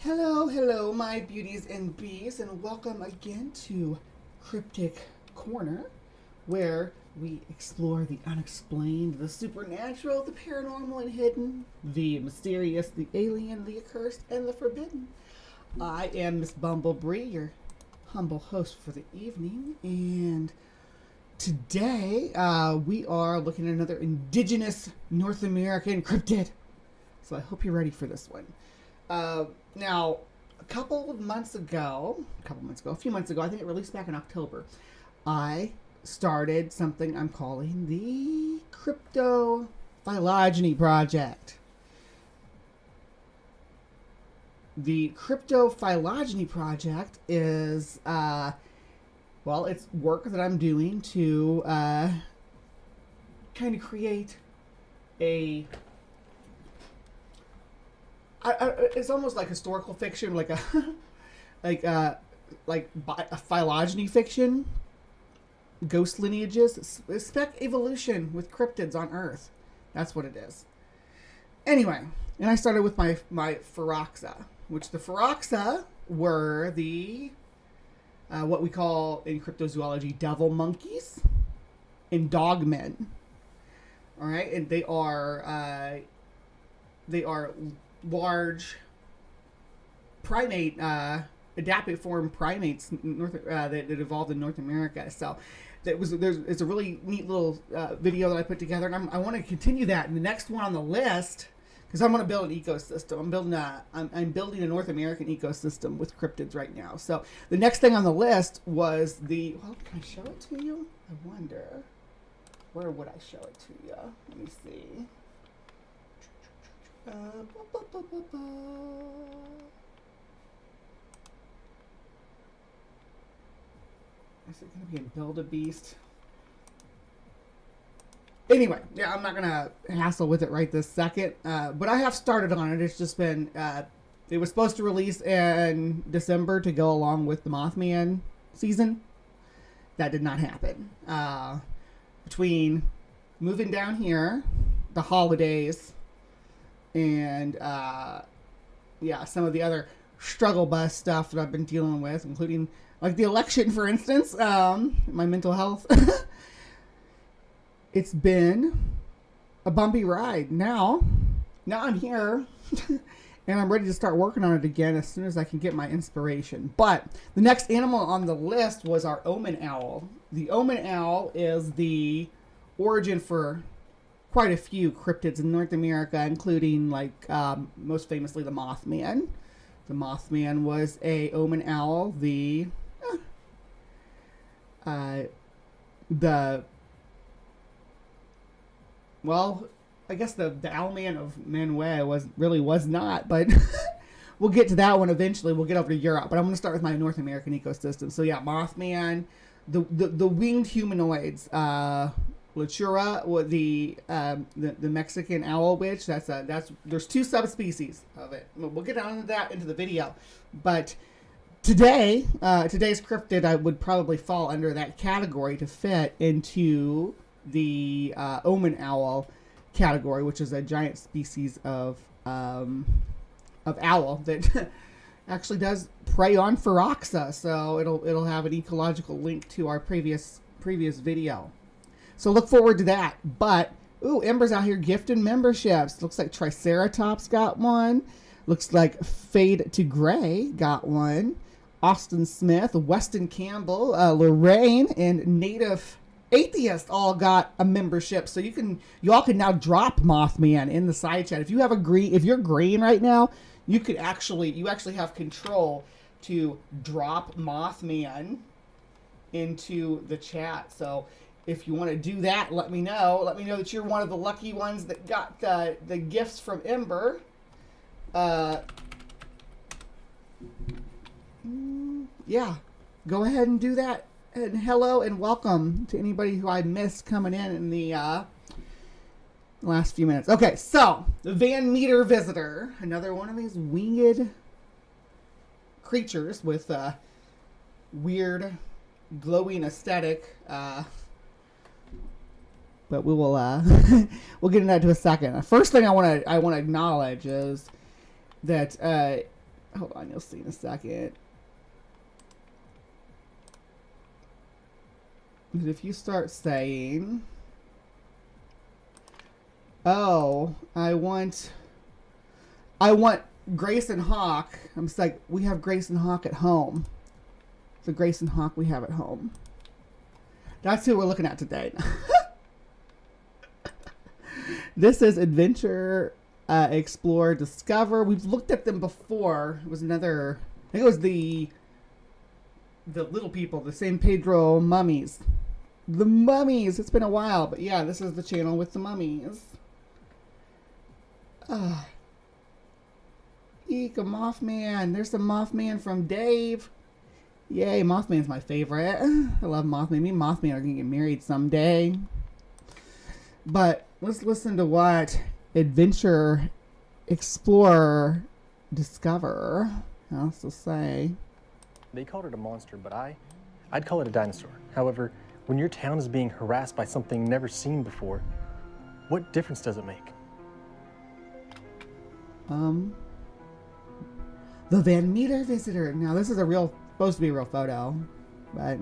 Hello, my beauties and bees, and welcome again to Cryptic Corner, where we explore the unexplained, the supernatural, the paranormal and hidden, the mysterious, the alien, the accursed, and the forbidden. I am Miss Bumblebee, your humble host for the evening, and today we are looking at another indigenous North American cryptid. So I hope you're ready for this one. Now, a few months ago, I think it released back in October, I started something I'm calling the Cryptophylogeny Project. The Cryptophylogeny Project is, it's work that I'm doing to kind of create a it's almost like historical fiction, like a a phylogeny fiction, ghost lineages, spec evolution with cryptids on Earth. That's what it is. Anyway, and I started with my Pharaoxa, which the Pharaoxa were the what we call in cryptozoology devil monkeys and dogmen. All right, and they are large primate, adaptive form primates that evolved in North America. So it's a really neat little video that I put together, and I want to continue that. And the next one on the list, because I'm going to build an ecosystem. I'm building a North American ecosystem with cryptids right now. So the next thing on the list was can I show it to you? I wonder, where would I show it to you? Let me see. Is it going to be in Build a Beast? Anyway, yeah, I'm not going to hassle with it right this second, but I have started on it. It's just been, it was supposed to release in December to go along with the Mothman season. That did not happen. Between moving down here, the holidays, and some of the other struggle bus stuff that I've been dealing with, including like the election, for instance, my mental health. It's been a bumpy ride. Now I'm here and I'm ready to start working on it again as soon as I can get my inspiration. But the next animal on the list was our omen owl. The omen owl is the origin for quite a few cryptids in North America, including most famously the Mothman. The Mothman was a omen owl. The I guess the Owlman of Manwë was not, but we'll get to that one eventually. We'll get over to Europe, but I'm going to start with my North American ecosystem. So yeah, Mothman, the winged humanoids, Lechura, or the Mexican owl witch. There's two subspecies of it. We'll get on that into the video, but today's cryptid I would probably fall under that category to fit into the omen owl category, which is a giant species of owl that actually does prey on Pharaoxa. So it'll have an ecological link to our previous video. So look forward to that. But, Ember's out here gifting memberships. Looks like Triceratops got one. Looks like Fade to Gray got one. Austin Smith, Weston Campbell, Lorraine, and Native Atheist all got a membership. So you all can now drop Mothman in the side chat. If you're green right now, you actually have control to drop Mothman into the chat. So if you want to do that, let me know. Let me know that you're one of the lucky ones that got the gifts from Ember. Go ahead and do that. And hello and welcome to anybody who I missed coming in the last few minutes. Okay, so the Van Meter Visitor, another one of these winged creatures with a weird glowing aesthetic. But we will we'll get into that in a second. The first thing I want to acknowledge is that hold on, you'll see in a second. If you start saying, oh, I want Grace and Hawk. I'm just like, we have Grace and Hawk at home. The Grace and Hawk we have at home. That's who we're looking at today. This is Adventure, Explore, Discover. We've looked at them before. It was another, I think it was the little people, the San Pedro mummies. The mummies. It's been a while, but yeah, this is the channel with the mummies. Eek, a Mothman. There's the Mothman from Dave. Yay, Mothman's my favorite. I love Mothman. Me and Mothman are going to get married someday. But let's listen to what Adventure, Explore, Discover has to say. They called it a monster, but I'd call it a dinosaur. However, when your town is being harassed by something never seen before, what difference does it make? The Van Meter Visitor. Now, this is supposed to be a real photo, but...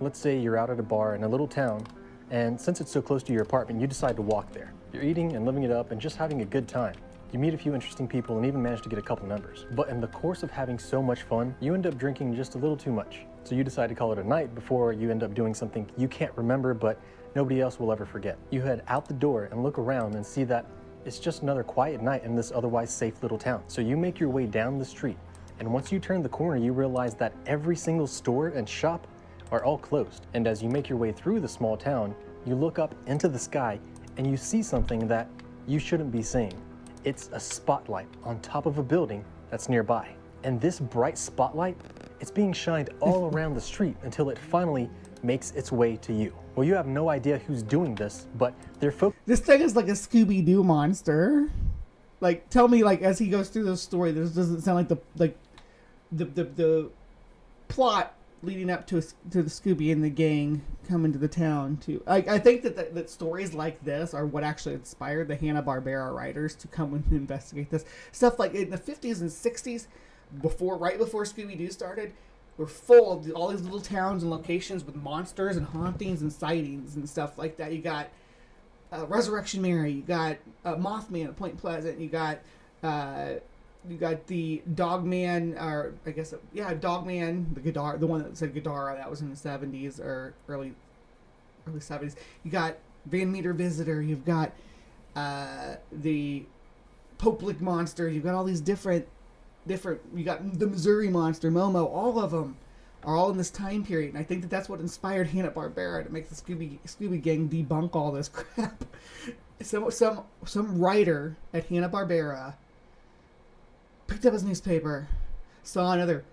Let's say you're out at a bar in a little town, and since it's so close to your apartment, you decide to walk there. You're eating and living it up and just having a good time. You meet a few interesting people and even manage to get a couple numbers. But in the course of having so much fun, you end up drinking just a little too much. So you decide to call it a night before you end up doing something you can't remember, but nobody else will ever forget. You head out the door and look around and see that it's just another quiet night in this otherwise safe little town. So you make your way down the street, and once you turn the corner, you realize that every single store and shop are all closed. And as you make your way through the small town, you look up into the sky and you see something that you shouldn't be seeing. It's a spotlight on top of a building that's nearby. And this bright spotlight, it's being shined all around the street until it finally makes its way to you. Well, you have no idea who's doing this, but they're This thing is like a Scooby-Doo monster. Like, tell me, like, as he goes through the story, this doesn't sound like the plot leading up to the Scooby and the gang coming to the town too. I think that stories like this are what actually inspired the Hanna-Barbera writers to come and investigate this stuff. Like in the 50s and 60s, right before Scooby-Doo started, were full of all these little towns and locations with monsters and hauntings and sightings and stuff like that. You got Resurrection Mary, you got Mothman at Point Pleasant, you got the Dogman, or I guess, Dogman, the one that said Gadara, that was in the 70s or early 70s. You got Van Meter Visitor, you've got the Poplick Monster, you've got all these different, you got the Missouri Monster, Momo, all of them are all in this time period. And I think that's what inspired Hanna-Barbera to make the Scooby Gang debunk all this crap. Some writer at Hanna-Barbera picked up his newspaper, saw another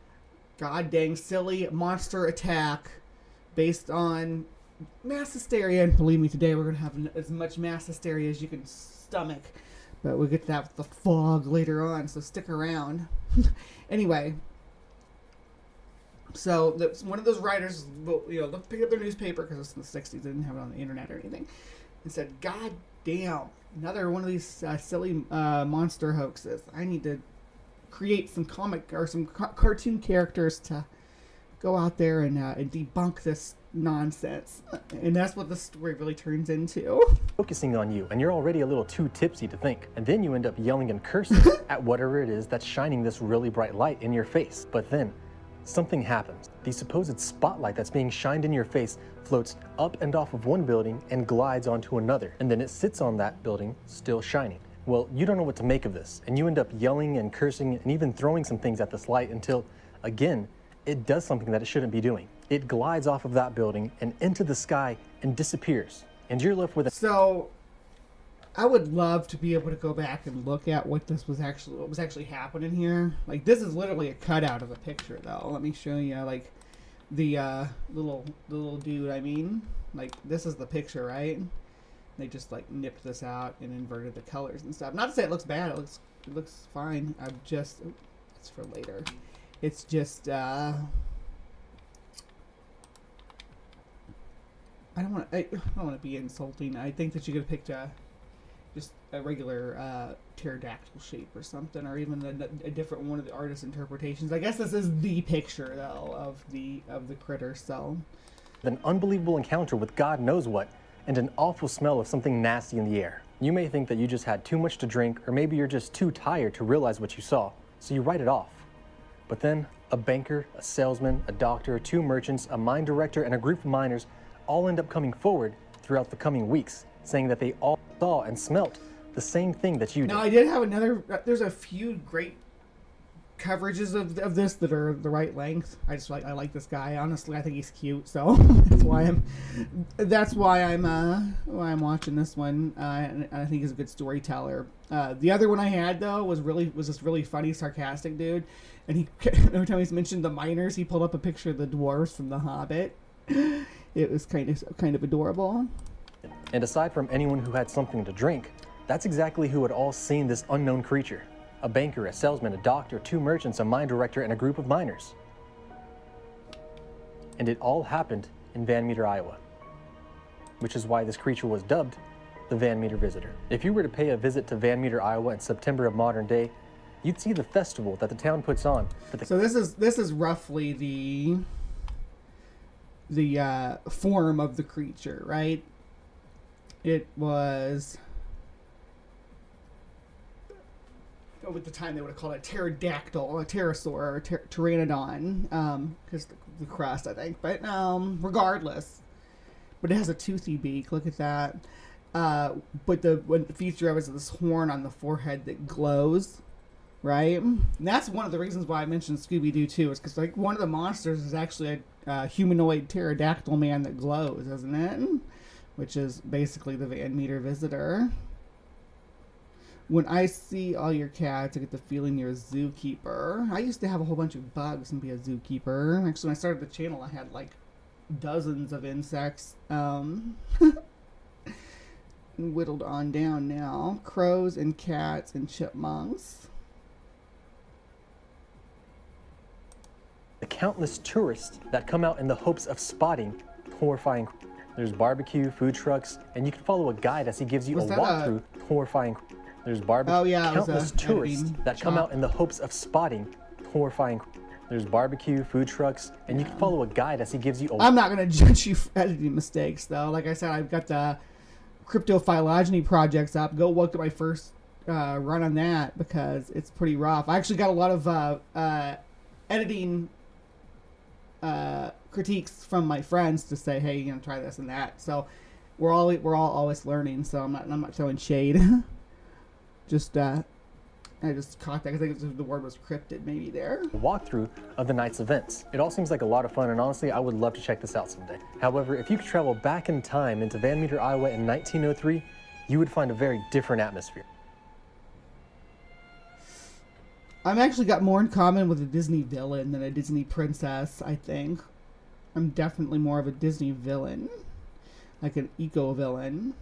god dang silly monster attack based on mass hysteria, and believe me, today we're going to have as much mass hysteria as you can stomach, but we'll get to that with the fog later on, so stick around. Anyway, so one of those writers, picked up their newspaper, because it's in the 60s, they didn't have it on the internet or anything, and said, god damn, another one of these silly monster hoaxes. I need to create some comic or some cartoon characters to go out there and debunk this nonsense. And that's what the story really turns into. Focusing on you, and you're already a little too tipsy to think. And then you end up yelling and cursing at whatever it is that's shining this really bright light in your face. But then something happens. The supposed spotlight that's being shined in your face floats up and off of one building and glides onto another. And then it sits on that building, still shining. Well, you don't know what to make of this, and you end up yelling and cursing and even throwing some things at this light until, again, it does something that it shouldn't be doing. It glides off of that building and into the sky and disappears. And you're left with a... So, I would love to be able to go back and look at what was actually happening here. Like, this is literally a cutout of a picture, though. Let me show you, like, the little dude, I mean. Like, this is the picture, right? They just like nipped this out and inverted the colors and stuff. Not to say it looks bad. It looks fine. It's for later. It's just I don't want to be insulting. I think that you could have picked just a regular pterodactyl shape or something, or even a different one of the artist's interpretations. I guess this is the picture though of the critter. So an unbelievable encounter with God knows what, and an awful smell of something nasty in the air. You may think that you just had too much to drink, or maybe you're just too tired to realize what you saw, so you write it off. But then, a banker, a salesman, a doctor, 2 merchants, a mine director, and a group of miners all end up coming forward throughout the coming weeks, saying that they all saw and smelt the same thing that you did. now I did have another. There's a few great coverages of this that are the right length. I like this guy. Honestly, I think he's cute, so that's why I'm watching this one. And I think he's a good storyteller. The other one I had though was this really funny, sarcastic dude, and he every time he's mentioned the miners, he pulled up a picture of the dwarves from The Hobbit. It was kind of adorable. And aside from anyone who had something to drink, that's exactly who had all seen this unknown creature. A banker, a salesman, a doctor, 2 merchants, a mine director, and a group of miners. And it all happened in Van Meter, Iowa, which is why this creature was dubbed the Van Meter Visitor. If you were to pay a visit to Van Meter, Iowa in September of modern day, you'd see the festival that the town puts on. So this is roughly the form of the creature, right? It was, at the time they would have called it pterodactyl, a pterosaur, or pteranodon, because the crust, I think. But regardless, but it has a toothy beak. Look at that. But the feature of it is this horn on the forehead that glows, right? And that's one of the reasons why I mentioned Scooby-Doo too. Is because like one of the monsters is actually a humanoid pterodactyl man that glows, isn't it? Which is basically the Van Meter Visitor. When I see all your cats, I get the feeling you're a zookeeper. I used to have a whole bunch of bugs and be a zookeeper. Actually, when I started the channel, I had like dozens of insects. Whittled on down now. Crows and cats and chipmunks. The countless tourists that come out in the hopes of spotting horrifying. There's barbecue, food trucks, and you can follow a guide as he gives you a walkthrough horrifying. There's barbecue. Countless tourists that come out in the hopes of spotting horrifying. There's barbecue, food trucks, and you can follow a guide as he gives you a... I'm not going to judge you for editing mistakes, though. Like I said, I've got the cryptophylogeny projects up. Go look at my first run on that because it's pretty rough. I actually got a lot of editing critiques from my friends to say, hey, you know, try this and that. So we're all always learning. So I'm not throwing shade. I just caught that because I think the word was cryptid maybe there. Walkthrough of the night's events. It all seems like a lot of fun, and honestly, I would love to check this out someday. However, if you could travel back in time into Van Meter, Iowa in 1903, you would find a very different atmosphere. I've actually got more in common with a Disney villain than a Disney princess, I think. I'm definitely more of a Disney villain. Like an eco-villain.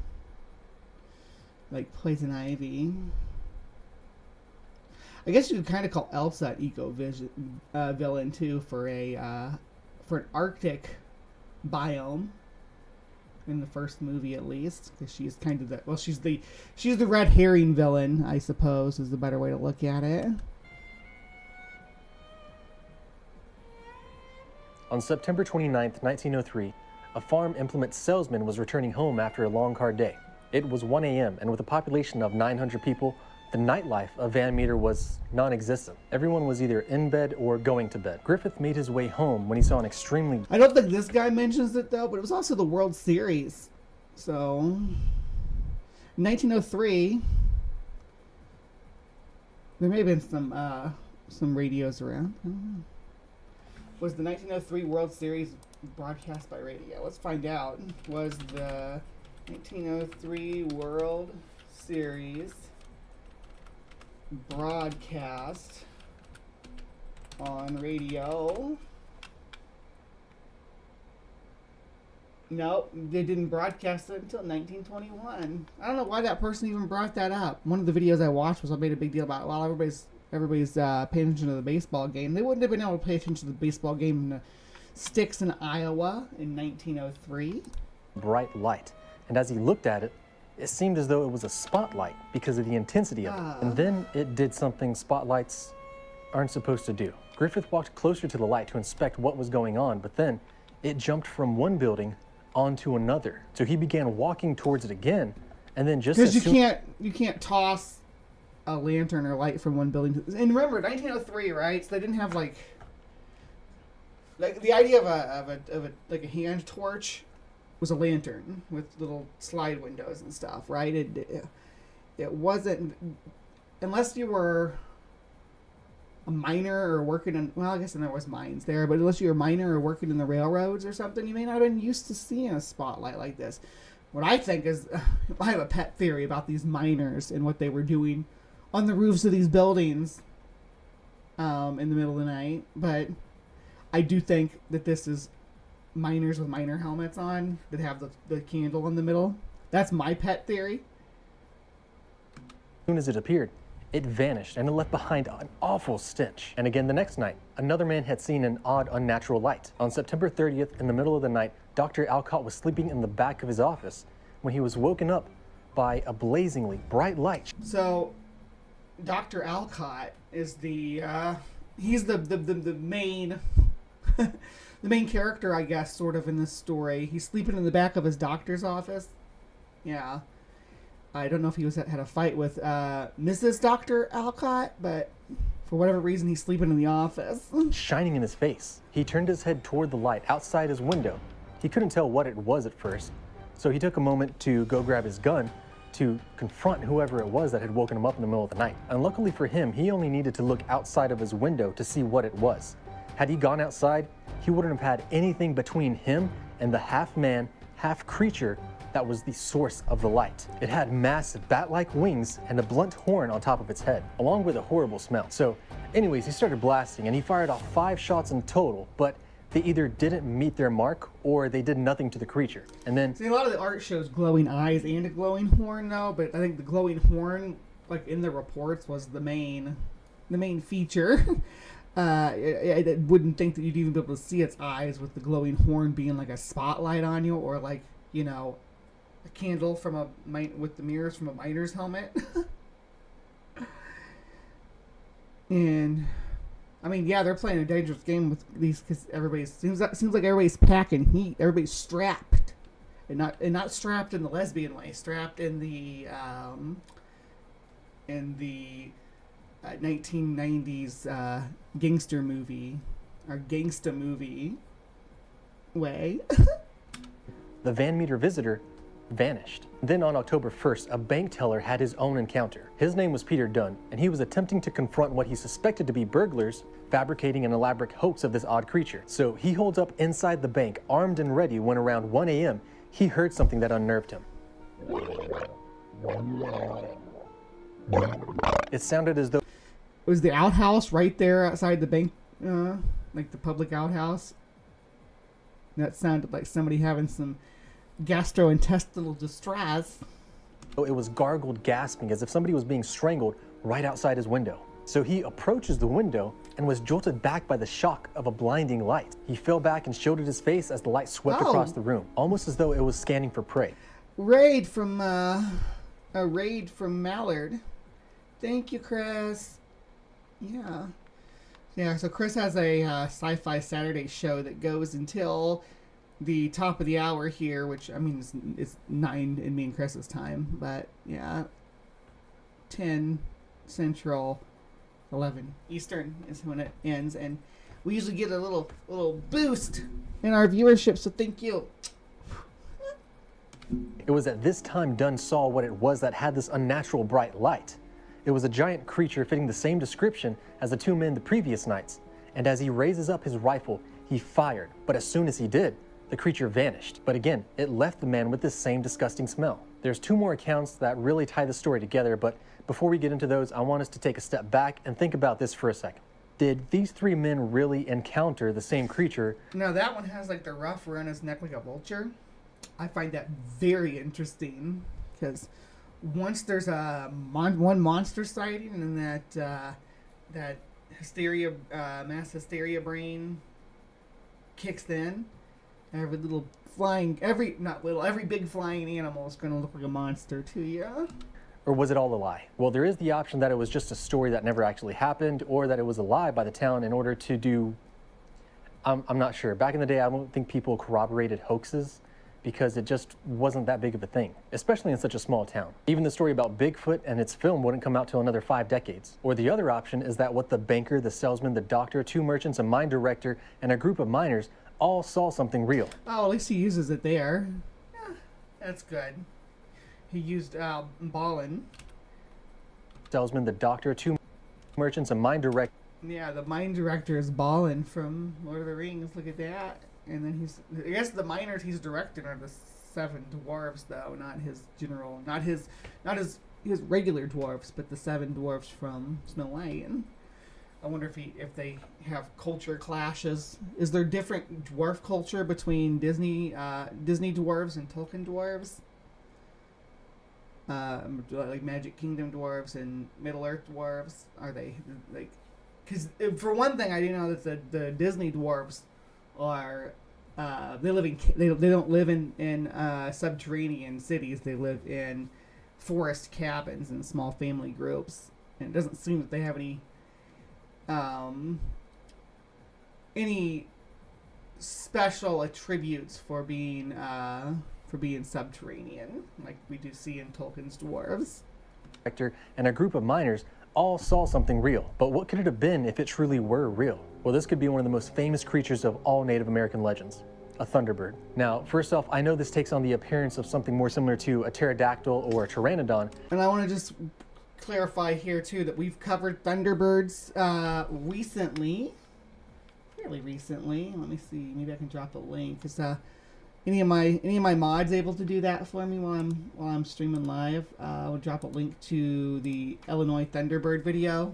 Like Poison Ivy. I guess you could kind of call Elsa an eco-villain too for an Arctic biome. In the first movie, at least, because she's kind of she's the red herring villain, I suppose, is the better way to look at it. On September 29th, 1903, a farm implement salesman was returning home after a long, hard day. It was 1 a.m., and with a population of 900 people, the nightlife of Van Meter was non-existent. Everyone was either in bed or going to bed. Griffith made his way home when he saw an extremely... I don't think this guy mentions it, though, but it was also the World Series. So, 1903, there may have been some radios around. I don't know. Was the 1903 World Series broadcast by radio? Let's find out. Was the 1903 World Series broadcast on radio? Nope, they didn't broadcast it until 1921. I don't know why that person even brought that up. One of the videos I watched was I made a big deal about, well, everybody's paying attention to the baseball game. They wouldn't have been able to pay attention to the baseball game in the sticks in Iowa in 1903. Bright light. And as he looked at it, it seemed as though it was a spotlight because of the intensity of it. And then it did something spotlights aren't supposed to do. Griffith walked closer to the light to inspect what was going on, but then it jumped from one building onto another. So he began walking towards it again, and then just because you can't toss a lantern or light from one building to, and remember 1903, right? So they didn't have like the idea of a like a hand torch was a lantern with little slide windows and stuff, right? It wasn't, unless you were a miner or working in, well, I guess there was mines there, but unless you were a miner or working in the railroads or something, you may not have been used to seeing a spotlight like this. What I think is, I have a pet theory about these miners and what they were doing on the roofs of these buildings in the middle of the night. But I do think that this is miners with miner helmets on that have the candle in the middle. That's my pet theory. As soon as it appeared, it vanished and it left behind an awful stench. And again the next night, another man had seen an odd, unnatural light. On September 30th, in the middle of the night, Dr. Alcott was sleeping in the back of his office when he was woken up by a blazingly bright light. So, Dr. Alcott is he's the main the main character, I guess, sort of in this story. He's sleeping in the back of his doctor's office. Yeah. I don't know if he had a fight with Mrs. Dr. Alcott, but for whatever reason, he's sleeping in the office. Shining in his face. He turned his head toward the light outside his window. He couldn't tell what it was at first, so he took a moment to go grab his gun to confront whoever it was that had woken him up in the middle of the night. And luckily for him, he only needed to look outside of his window to see what it was. Had he gone outside, he wouldn't have had anything between him and the half-man, half-creature that was the source of the light. It had massive bat-like wings and a blunt horn on top of its head, along with a horrible smell. So anyways, he started blasting and he fired off 5 shots in total, but they either didn't meet their mark or they did nothing to the creature. And then see, a lot of the art shows glowing eyes and a glowing horn though, but I think the glowing horn, like in the reports, was the main feature. I wouldn't think that you'd even be able to see its eyes with the glowing horn being like a spotlight on you, or like, you know, a candle from with the mirrors from a miner's helmet. And I mean, yeah, they're playing a dangerous game with these because seems like everybody's packing heat. Everybody's strapped, and not strapped in the lesbian way. Strapped in the 1990s gangster movie or gangsta movie way. the Van Meter visitor vanished. Then on October 1st, a bank teller had his own encounter. His name was Peter Dunn, and he was attempting to confront what he suspected to be burglars, fabricating an elaborate hoax of this odd creature. So he holds up inside the bank, armed and ready, when around 1 a.m., he heard something that unnerved him. It sounded as though it was the outhouse right there outside the bank, like the public outhouse. That sounded like somebody having some gastrointestinal distress. it was gargled, gasping, as if somebody was being strangled right outside his window. So he approaches the window and was jolted back by the shock of a blinding light. He fell back and shielded his face as the light swept across the room, almost as though it was scanning for prey. Raid from Mallard. Thank you, Chris. Yeah, so Chris has a Sci-Fi Saturday show that goes until the top of the hour here, which, I mean, it's 9 in me and Chris's time, but yeah, 10 Central, 11 Eastern is when it ends, and we usually get a little boost in our viewership, so thank you. It was at this time Dunn saw what it was that had this unnatural bright light. It was a giant creature fitting the same description as the two men the previous nights, and as he raises up his rifle, he fired, but as soon as he did, the creature vanished. But again, it left the man with this same disgusting smell. There's two more accounts that really tie the story together, but before we get into those, I want us to take a step back and think about this for a second. Did these three men really encounter the same creature? No, that one has like the ruff around his neck like a vulture. I find that very interesting because once there's a one monster sighting and then that hysteria, mass hysteria brain kicks in, Every little flying, every big flying animal is going to look like a monster to you. Or was it all a lie? Well, there is the option that it was just a story that never actually happened, or that it was a lie by the town in order to do... I'm not sure. Back in the day, I don't think people corroborated hoaxes because it just wasn't that big of a thing, especially in such a small town. Even the story about Bigfoot and its film wouldn't come out till another 5 decades. Or the other option is that what the banker, the salesman, the doctor, 2 merchants, a mine director, and a group of miners all saw something real. Oh, at least he uses it there. Yeah, that's good. He used ballin'. Salesman, the doctor, 2 merchants, a mine director. Yeah, the mine director is Balin from Lord of the Rings. Look at that. And then I guess the miners he's directing are the 7 dwarves, though, not his regular dwarves, but the 7 dwarves from Snow White. And I wonder if they have culture clashes. Is there different dwarf culture between Disney dwarves and Tolkien dwarves? Like Magic Kingdom dwarves and Middle Earth dwarves? Are they like? Because for one thing, I do know that the Disney dwarves are they don't live in subterranean cities. They live in forest cabins and small family groups, and it doesn't seem that they have any special attributes for being subterranean like we do see in Tolkien's dwarves. And a group of miners all saw something real. But what could it have been if it truly were real? Well, this could be one of the most famous creatures of all Native American legends, a thunderbird. Now, first off, I know this takes on the appearance of something more similar to a pterodactyl or a pteranodon. And I want to just clarify here too that we've covered thunderbirds fairly recently. Let me see, maybe I can drop a link. Cause any of my mods able to do that for me while I'm streaming live? I'll drop a link to the Illinois Thunderbird video,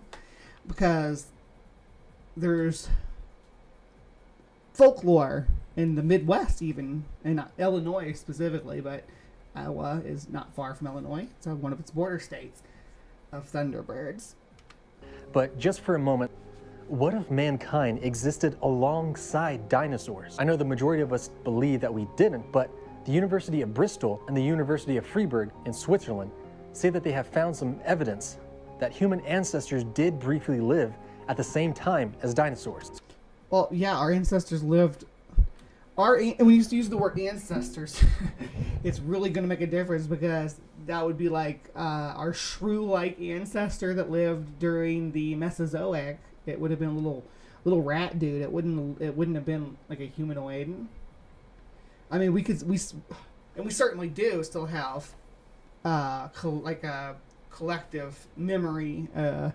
because there's folklore in the Midwest, even, and not Illinois specifically, but Iowa is not far from Illinois. It's one of its border states, of thunderbirds. But just for a moment, what if mankind existed alongside dinosaurs? I know the majority of us believe that we didn't, but the University of Bristol and the University of Freiburg in Switzerland say that they have found some evidence that human ancestors did briefly live at the same time as dinosaurs. Well, yeah, our ancestors lived. And when you use the word ancestors, it's really going to make a difference, because that would be like our shrew-like ancestor that lived during the Mesozoic. It would have been a little rat dude. It wouldn't have been like a humanoid. I mean, we certainly do still have like a collective memory, a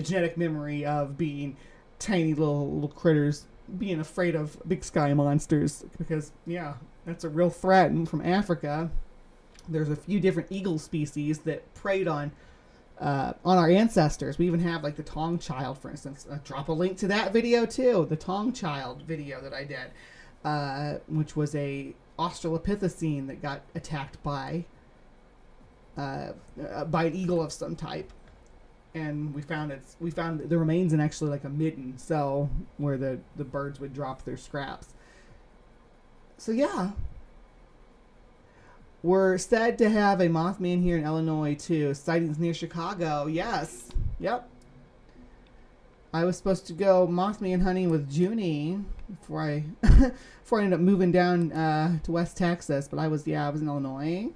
genetic memory of being tiny little critters, being afraid of big sky monsters, because yeah, that's a real threat. And from Africa, there's a few different eagle species that preyed on our ancestors. We even have like the Tong Child, for instance. Drop a link to that video too, the Tong Child video that I did, which was a Australopithecine that got attacked by an eagle of some type, and we found the remains in actually like a midden, so where the birds would drop their scraps. So yeah. We're said to have a Mothman here in Illinois, too. Sightings near Chicago. Yes. Yep. I was supposed to go Mothman hunting with Junie before I ended up moving down to West Texas. But I was in Illinois.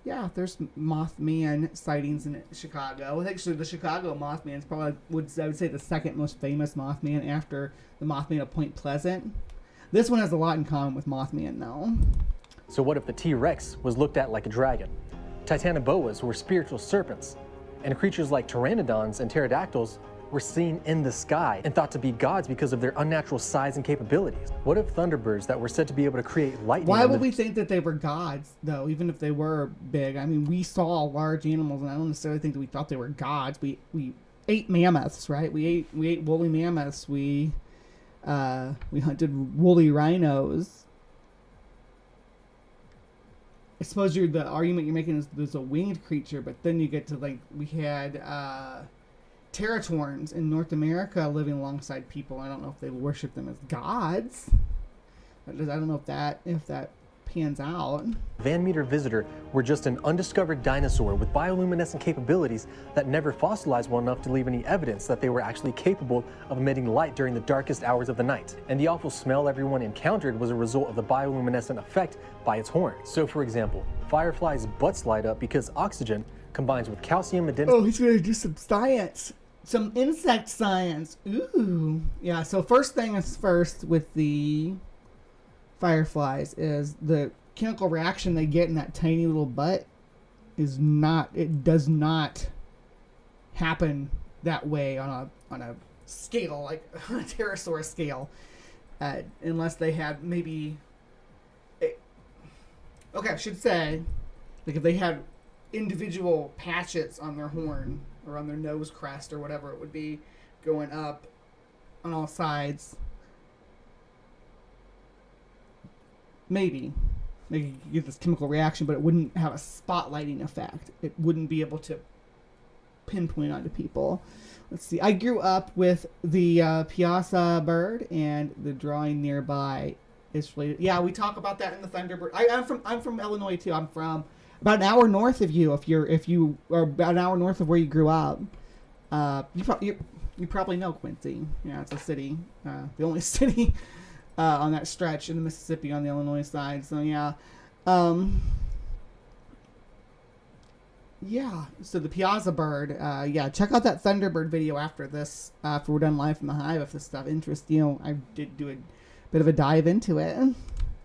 Yeah, there's Mothman sightings in Chicago. Actually, the Chicago Mothman is probably, I would say, the second most famous Mothman after the Mothman of Point Pleasant. This one has a lot in common with Mothman, though. So what if the T-Rex was looked at like a dragon? Titanoboas were spiritual serpents, and creatures like pteranodons and pterodactyls were seen in the sky and thought to be gods because of their unnatural size and capabilities. What if thunderbirds that were said to be able to create lightning... Why would we think that they were gods, though, even if they were big? I mean, we saw large animals, and I don't necessarily think that we thought they were gods. We ate mammoths, right? We ate woolly mammoths. We hunted woolly rhinos. I suppose the argument you're making is there's a winged creature, but then you get to, like, we had Territorns in North America living alongside people. I don't know if they worship them as gods. I don't know if that pans out. Van Meter visitor were just an undiscovered dinosaur with bioluminescent capabilities that never fossilized well enough to leave any evidence that they were actually capable of emitting light during the darkest hours of the night. And the awful smell everyone encountered was a result of the bioluminescent effect by its horn. So for example, fireflies' butts light up because oxygen combines with calcium adenosine. Oh, he's gonna do some science. Some insect science. Ooh. Yeah, so first thing is first with the fireflies is the chemical reaction they get in that tiny little butt does not happen that way on a scale, like on a pterosaur scale, unless they had I should say, like if they had individual patches on their horn or on their nose crest or whatever it would be going up on all sides. Maybe they could get this chemical reaction, but it wouldn't have a spotlighting effect. It wouldn't be able to pinpoint onto people. Let's see. I grew up with the Piazza bird, and the drawing nearby is related. Yeah, we talk about that in the Thunderbird. I'm from Illinois too. I'm from about an hour north of you. If you are about an hour north of where you grew up, you probably know Quincy. Yeah, it's a city, the only city on that stretch in the Mississippi on the Illinois side. So yeah, yeah. So the Piazza bird. Yeah, check out that Thunderbird video after this. After we're done live from the Hive, if this stuff interests you. I did do a bit of a dive into it.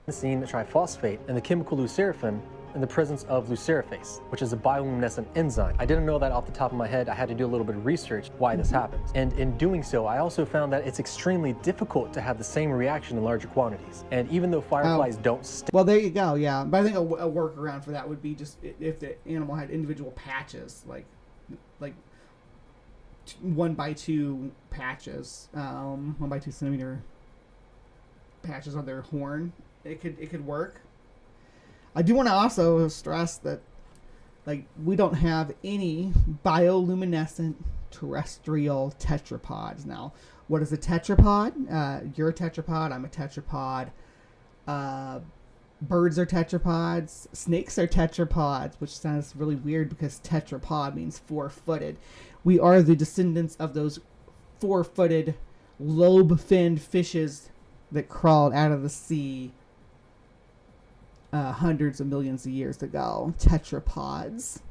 Triphosphate and the chemical luceraphane in the presence of lucerafase, which is a bioluminescent enzyme. I didn't know that off the top of my head. I had to do a little bit of research why this happens. And in doing so, I also found that it's extremely difficult to have the same reaction in larger quantities. And even though fireflies don't stick... Well, there you go, yeah. But I think a workaround for that would be just if the animal had individual patches, like 1x2 patches, 1x2 centimeter patches on their horn. It could work. I do want to also stress that, like, we don't have any bioluminescent terrestrial tetrapods. Now, what is a tetrapod? You're a tetrapod. I'm a tetrapod. Birds are tetrapods. Snakes are tetrapods, which sounds really weird because tetrapod means four-footed. We are the descendants of those four-footed, lobe-finned fishes that crawled out of the sea hundreds of millions of years ago. Tetrapods.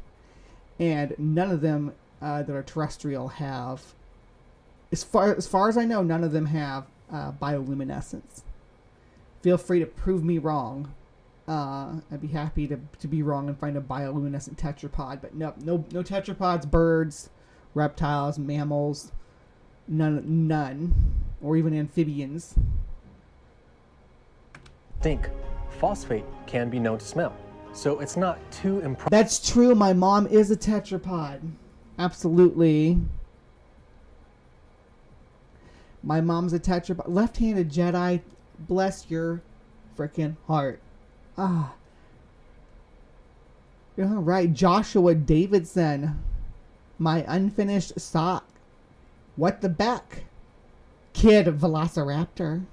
And none of them that are terrestrial have, as far as I know, none of them have bioluminescence. Feel free to prove me wrong. I'd be happy to be wrong and find a bioluminescent tetrapod, but no tetrapods, birds, reptiles, mammals, none, or even amphibians. Think phosphate can be known to smell, so it's not too improbable. That's true. My mom is a tetrapod. Absolutely. My mom's a tetrapod. Left-handed Jedi. Bless your freaking heart. Ah. You're all right. Joshua Davidson. My unfinished sock. What the Beck? Kid Velociraptor.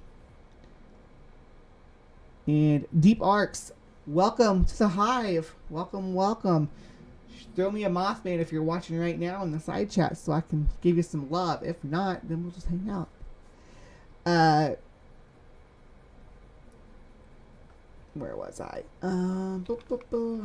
And Deep Arcs, welcome to the Hive. Welcome. Throw me a Mothman if you're watching right now in the side chat so I can give you some love. If not, then we'll just hang out. Where was I? I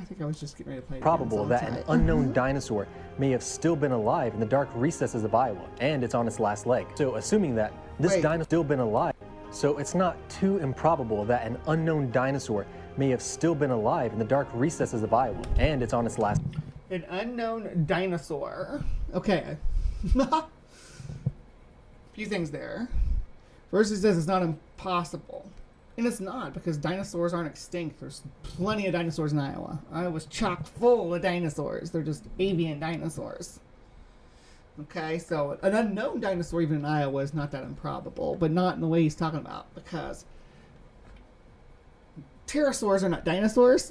think I was just getting ready to play. Probable that an unknown dinosaur may have still been alive in the dark recesses of Iowa, and it's on its last leg. So assuming that this dinosaur still been alive, so it's not too improbable that an unknown dinosaur may have still been alive in the dark recesses of Iowa, and it's on its last... An unknown dinosaur. Okay. Few things there. First, it says it's not impossible. And it's not, because dinosaurs aren't extinct. There's plenty of dinosaurs in Iowa. Iowa's chock full of dinosaurs. They're just avian dinosaurs. Okay, so an unknown dinosaur even in Iowa is not that improbable, but not in the way he's talking about, because pterosaurs are not dinosaurs.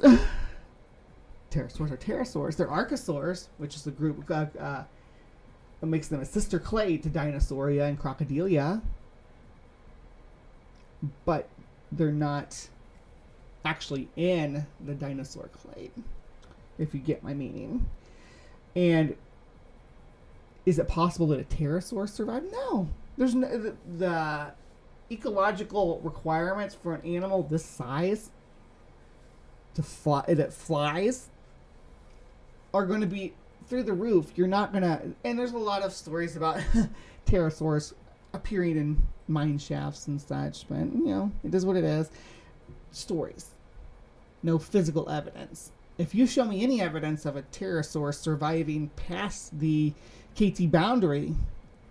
Pterosaurs are pterosaurs. They're archosaurs, which is the group. it makes them a sister clade to Dinosauria and Crocodilia, but they're not actually in the dinosaur clade, if you get my meaning. And is it possible that a pterosaur survived? No. There's no, the ecological requirements for an animal this size to fly, that flies, are going to be through the roof. You're not going to... And there's a lot of stories about pterosaurs appearing in mine shafts and such, but, you know, it is what it is. Stories. No physical evidence. If you show me any evidence of a pterosaur surviving past the KT boundary,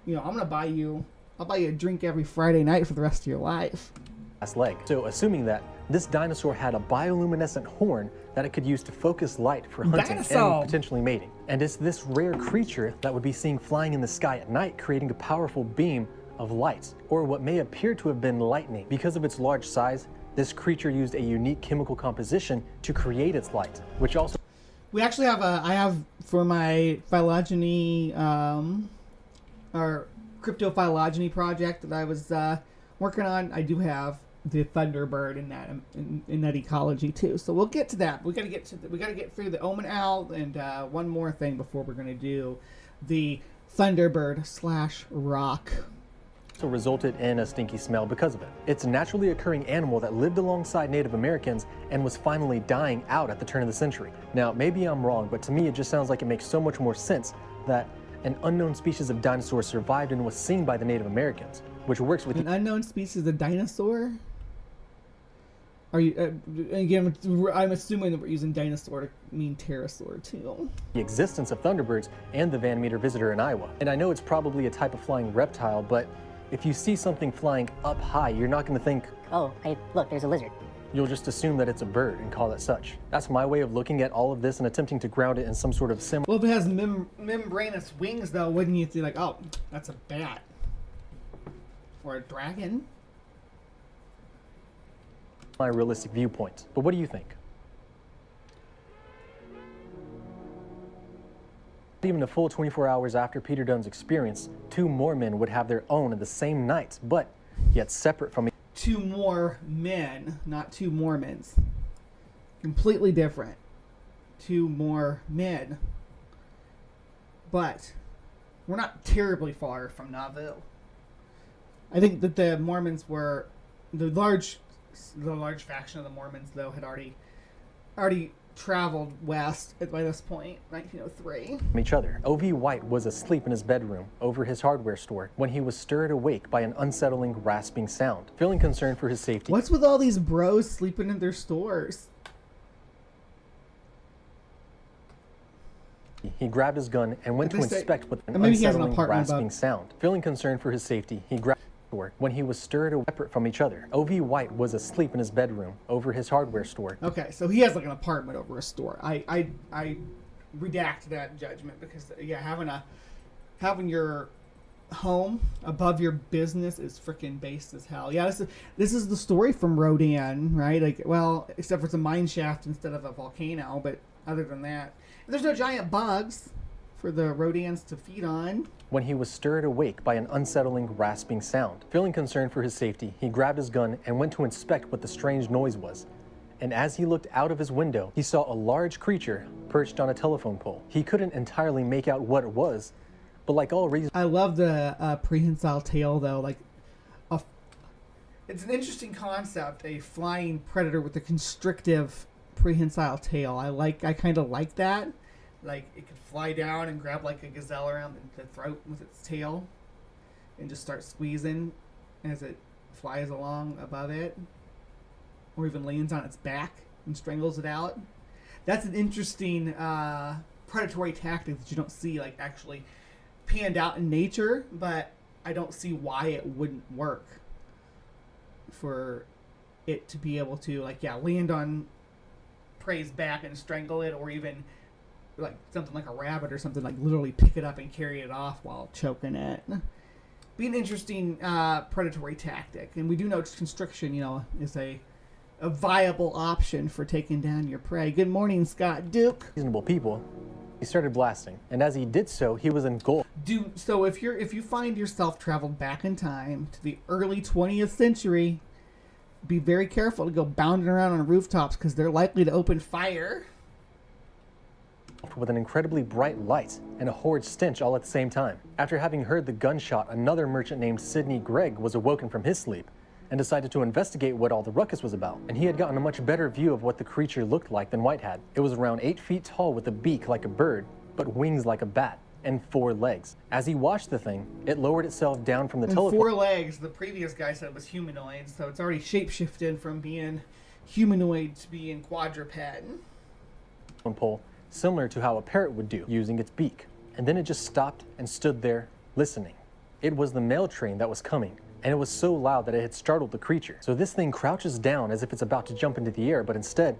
you know, I'll buy you a drink every Friday night for the rest of your life. Last leg. So assuming that this dinosaur had a bioluminescent horn that it could use to focus light for hunting and potentially mating. And it's this rare creature that would be seen flying in the sky at night, creating a powerful beam of light, or what may appear to have been lightning. Because of its large size, this creature used a unique chemical composition to create its light, which also... We actually have I have for my phylogeny, our cryptophylogeny project that I was working on, I do have the Thunderbird in that ecology too. So we'll get to that. We got to get through the Omen Owl and one more thing before we're going to do the Thunderbird / rock. So resulted in a stinky smell because of it. It's a naturally occurring animal that lived alongside Native Americans and was finally dying out at the turn of the century. Now, maybe I'm wrong, but to me it just sounds like it makes so much more sense that an unknown species of dinosaur survived and was seen by the Native Americans, which works with an unknown species of dinosaur? Are you again? I'm assuming that we're using dinosaur to mean pterosaur too. The existence of thunderbirds and the Van Meter visitor in Iowa. And I know it's probably a type of flying reptile, but if you see something flying up high, you're not going to think, oh, hey, look, there's a lizard. You'll just assume that it's a bird and call it such. That's my way of looking at all of this and attempting to ground it in some sort of similar... Well, if it has membranous wings, though, wouldn't you be like, oh, that's a bat? Or a dragon? My realistic viewpoint. But what do you think? Even a full 24 hours after Peter Dunn's experience, 2 more men would have their own in the same night, but yet separate from each 2 more men, not 2 Mormons. Completely different. 2 more men. But we're not terribly far from Nauvoo. I think that the Mormons were the large faction of the Mormons, though, had already traveled west by this point, 1903. Each other. O.V. White was asleep in his bedroom over his hardware store when he was stirred awake by an unsettling rasping sound. Feeling concerned for his safety. What's with all these bros sleeping in their stores? He grabbed his gun and went to inspect with an maybe he has an unsettling apartment rasping sound. Feeling concerned for his safety, he grabbed when he was stirred away separate from each other. O.V. White was asleep in his bedroom over his hardware store. Okay, so he has like an apartment over a store. I redact that judgment because having your home above your business is freaking based as hell. Yeah, this is the story from Rodan, right? Like, well, except for it's a mine shaft instead of a volcano, but other than that, there's no giant bugs for the Rodans to feed on. When he was stirred awake by an unsettling rasping sound. Feeling concerned for his safety, he grabbed his gun and went to inspect what the strange noise was. And as he looked out of his window, he saw a large creature perched on a telephone pole. He couldn't entirely make out what it was, but like all reasons... I love the prehensile tail, though. Like, it's an interesting concept, a flying predator with a constrictive prehensile tail. I kind of like that. Like, it could fly down and grab like a gazelle around the throat with its tail and just start squeezing as it flies along above it, or even lands on its back and strangles it out. That's an interesting predatory tactic that you don't see like actually panned out in nature, but I don't see why it wouldn't work for it to be able to land on prey's back and strangle it, or even like something like a rabbit or something, like literally pick it up and carry it off while choking it. Be an interesting predatory tactic. And we do know constriction, is a viable option for taking down your prey. Good morning, Scott Duke. Reasonable people He started blasting, and as he did so, he was engulfed. So if you find yourself traveled back in time to the early 20th century, be very careful to go bounding around on rooftops because they're likely to open fire. With an incredibly bright light and a horrid stench all at the same time. After having heard the gunshot, another merchant named Sidney Gregg was awoken from his sleep and decided to investigate what all the ruckus was about. And he had gotten a much better view of what the creature looked like than White had. It was around 8 feet tall with a beak like a bird, but wings like a bat, and 4 legs. As he watched the thing, it lowered itself down from the telephone 4 legs, the previous guy said was humanoid, so it's already shapeshifted from being humanoid to being quadruped. pole, similar to how a parrot would do, using its beak. And then it just stopped and stood there, listening. It was the mail train that was coming, and it was so loud that it had startled the creature. So this thing crouches down as if it's about to jump into the air, but instead,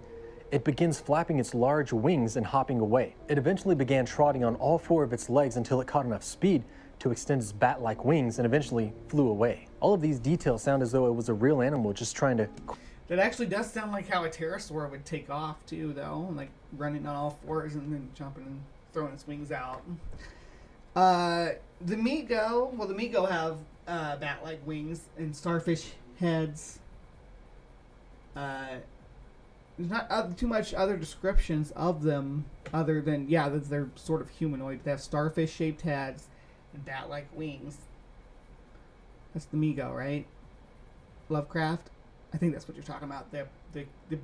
it begins flapping its large wings and hopping away. It eventually began trotting on all 4 of its legs until it caught enough speed to extend its bat-like wings and eventually flew away. All of these details sound as though it was a real animal just trying to... That actually does sound like how a pterosaur would take off too, though, like running on all 4s and then jumping and throwing its wings out. The Migo have bat-like wings and starfish heads. There's not too much other descriptions of them other than, that they're sort of humanoid. They have starfish-shaped heads and bat-like wings. That's the Migo, right? Lovecraft? I think that's what you're talking about. The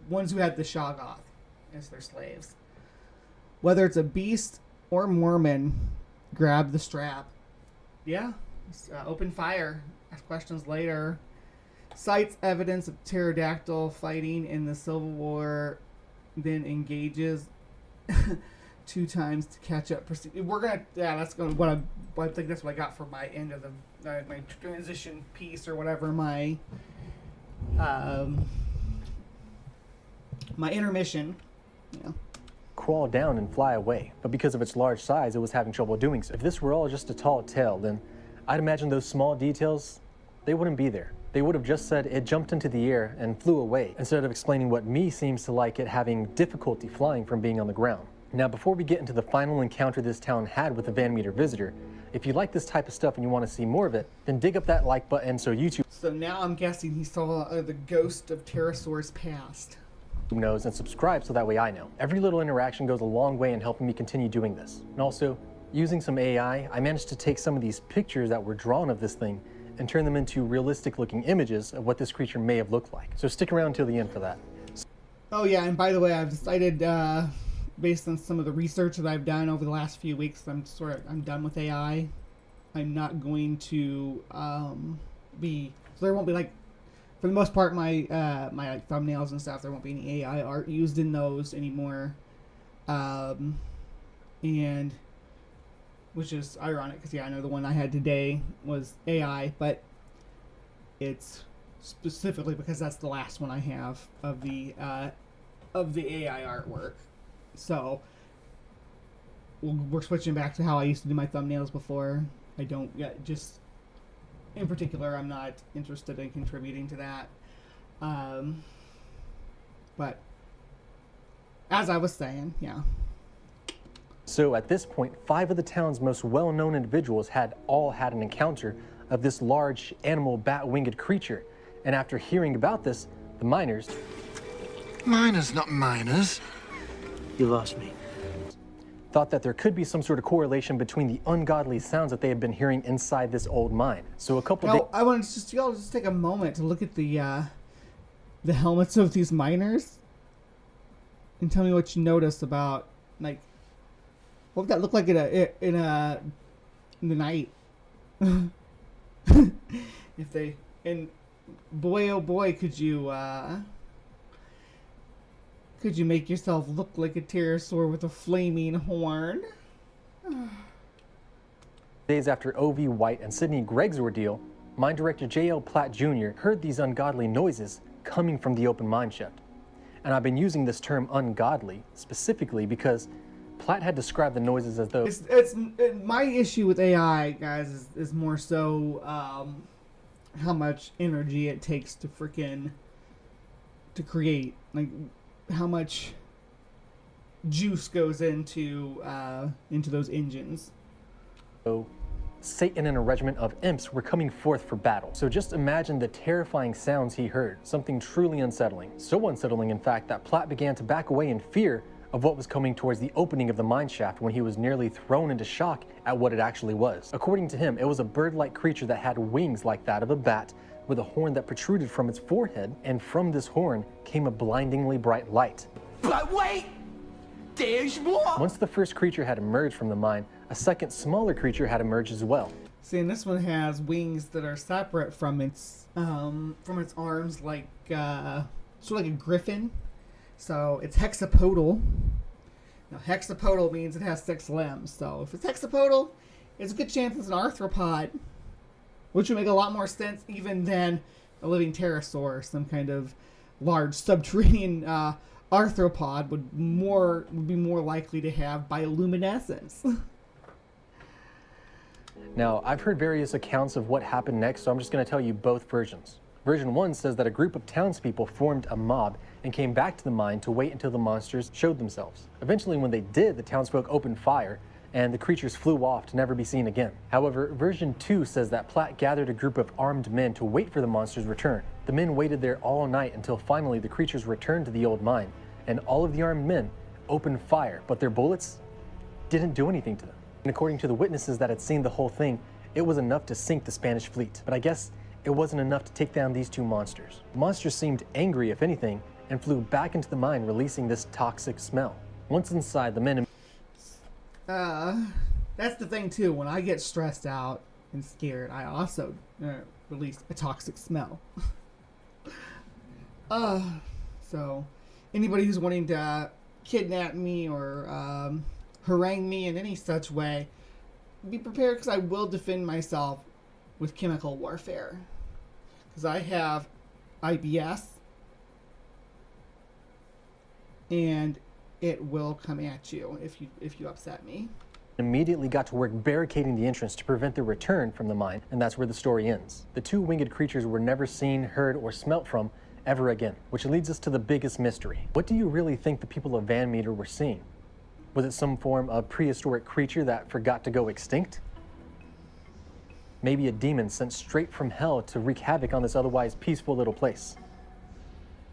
ones who had the Shoggoth as their slaves. Whether it's a beast or Mormon, grab the strap. Yeah. Open fire. Ask questions later. Cites evidence of pterodactyl fighting in the Civil War, then engages 2 times to catch up. We're gonna, that's gonna I think that's what I got for my end of the my transition piece or whatever. My intermission. Yeah. Crawl down and fly away, but because of its large size, it was having trouble doing so. If this were all just a tall tale, then I'd imagine those small details, they wouldn't be there. They would have just said it jumped into the air and flew away, instead of explaining what me seems to like it having difficulty flying from being on the ground. Now, before we get into the final encounter this town had with a Van Meter visitor, if you like this type of stuff and you want to see more of it, then dig up that like button so YouTube So now I'm guessing he saw the ghost of pterosaurs past. knows, and subscribe so that way I know. Every little interaction goes a long way in helping me continue doing this. And also, using some AI, I managed to take some of these pictures that were drawn of this thing and turn them into realistic looking images of what this creature may have looked like. So stick around till the end for that. Oh yeah, and by the way, I've decided, based on some of the research that I've done over the last few weeks, I'm done with AI. I'm not going to so there won't be, like, for the most part, my my like thumbnails and stuff, there won't be any AI art used in those anymore, and which is ironic because I know the one I had today was AI, but it's specifically because that's the last one I have of the AI artwork. So we're switching back to how I used to do my thumbnails before. I don't just in particular, I'm not interested in contributing to that. But as I was saying, yeah. So at this point, 5 of the town's most well-known individuals had all had an encounter of this large animal bat-winged creature. And after hearing about this, the miners... Miners, not miners. You lost me. ...thought that there could be some sort of correlation between the ungodly sounds that they had been hearing inside this old mine. So a couple days... I want to y'all just take a moment to look at the helmets of these miners and tell me what you notice about, like, what would that look like in the night? If they, and boy oh boy, could you make yourself look like a pterosaur with a flaming horn? Days after O.V. White and Sidney Gregg's ordeal, mine director J.L. Platt Jr. heard these ungodly noises coming from the open mine shaft. And I've been using this term ungodly specifically because Platt had described the noises as though... My issue with AI, guys, is more so how much energy it takes to create. Like, how much juice goes into those engines. So Satan and a regiment of imps were coming forth for battle. So just imagine the terrifying sounds he heard, something truly unsettling. So unsettling, in fact, that Platt began to back away in fear of what was coming towards the opening of the mine shaft when he was nearly thrown into shock at what it actually was. According to him, it was a bird-like creature that had wings like that of a bat with a horn that protruded from its forehead, and from this horn came a blindingly bright light. But wait! There's more! Once the first creature had emerged from the mine, a second smaller creature had emerged as well. See, and this one has wings that are separate from its arms, like sort of like a griffin. So it's hexapodal. Now, hexapodal means it has 6 limbs. So if it's hexapodal, it's a good chance it's an arthropod, which would make a lot more sense even than a living pterosaur, some kind of large subterranean arthropod would be more likely to have bioluminescence. Now, I've heard various accounts of what happened next, so I'm just going to tell you both versions. Version 1 says that a group of townspeople formed a mob and came back to the mine to wait until the monsters showed themselves. Eventually, when they did, the townsfolk opened fire, and the creatures flew off to never be seen again. However, version 2 says that Platt gathered a group of armed men to wait for the monsters' return. The men waited there all night until finally the creatures returned to the old mine, and all of the armed men opened fire, but their bullets didn't do anything to them. And according to the witnesses that had seen the whole thing, it was enough to sink the Spanish fleet. But I guess it wasn't enough to take down these 2 monsters. The monsters seemed angry, if anything, and flew back into the mine, releasing this toxic smell. Once inside, the men... That's the thing too. When I get stressed out and scared, I also release a toxic smell. So anybody who's wanting to kidnap me or harangue me in any such way, be prepared, because I will defend myself with chemical warfare. Because I have IBS, and it will come at you if you upset me. Immediately got to work barricading the entrance to prevent their return from the mine, and that's where the story ends. The 2 winged creatures were never seen, heard, or smelt from ever again, which leads us to the biggest mystery. What do you really think the people of Van Meter were seeing? Was it some form of prehistoric creature that forgot to go extinct? Maybe a demon sent straight from hell to wreak havoc on this otherwise peaceful little place?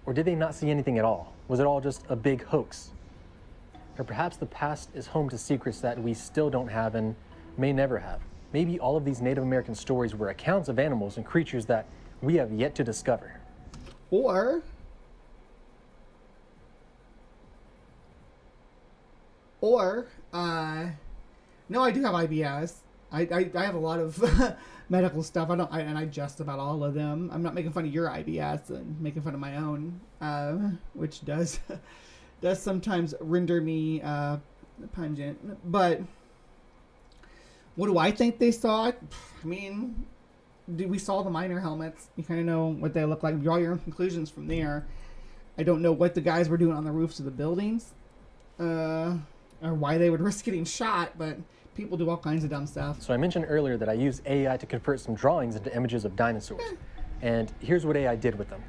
Or did they not see anything at all? Was it all just a big hoax? Or perhaps the past is home to secrets that we still don't have and may never have. Maybe all of these Native American stories were accounts of animals and creatures that we have yet to discover. Or no, I do have IBS. I have a lot of medical stuff. I just about all of them. I'm not making fun of your IBS and making fun of my own, which does sometimes render me pungent. But what do I think they saw? I mean, we saw the miner helmets. You kind of know what they look like. Draw your own conclusions from there. I don't know what the guys were doing on the roofs of the buildings, or why they would risk getting shot, but people do all kinds of dumb stuff. So I mentioned earlier that I used AI to convert some drawings into images of dinosaurs. And here's what AI did with them.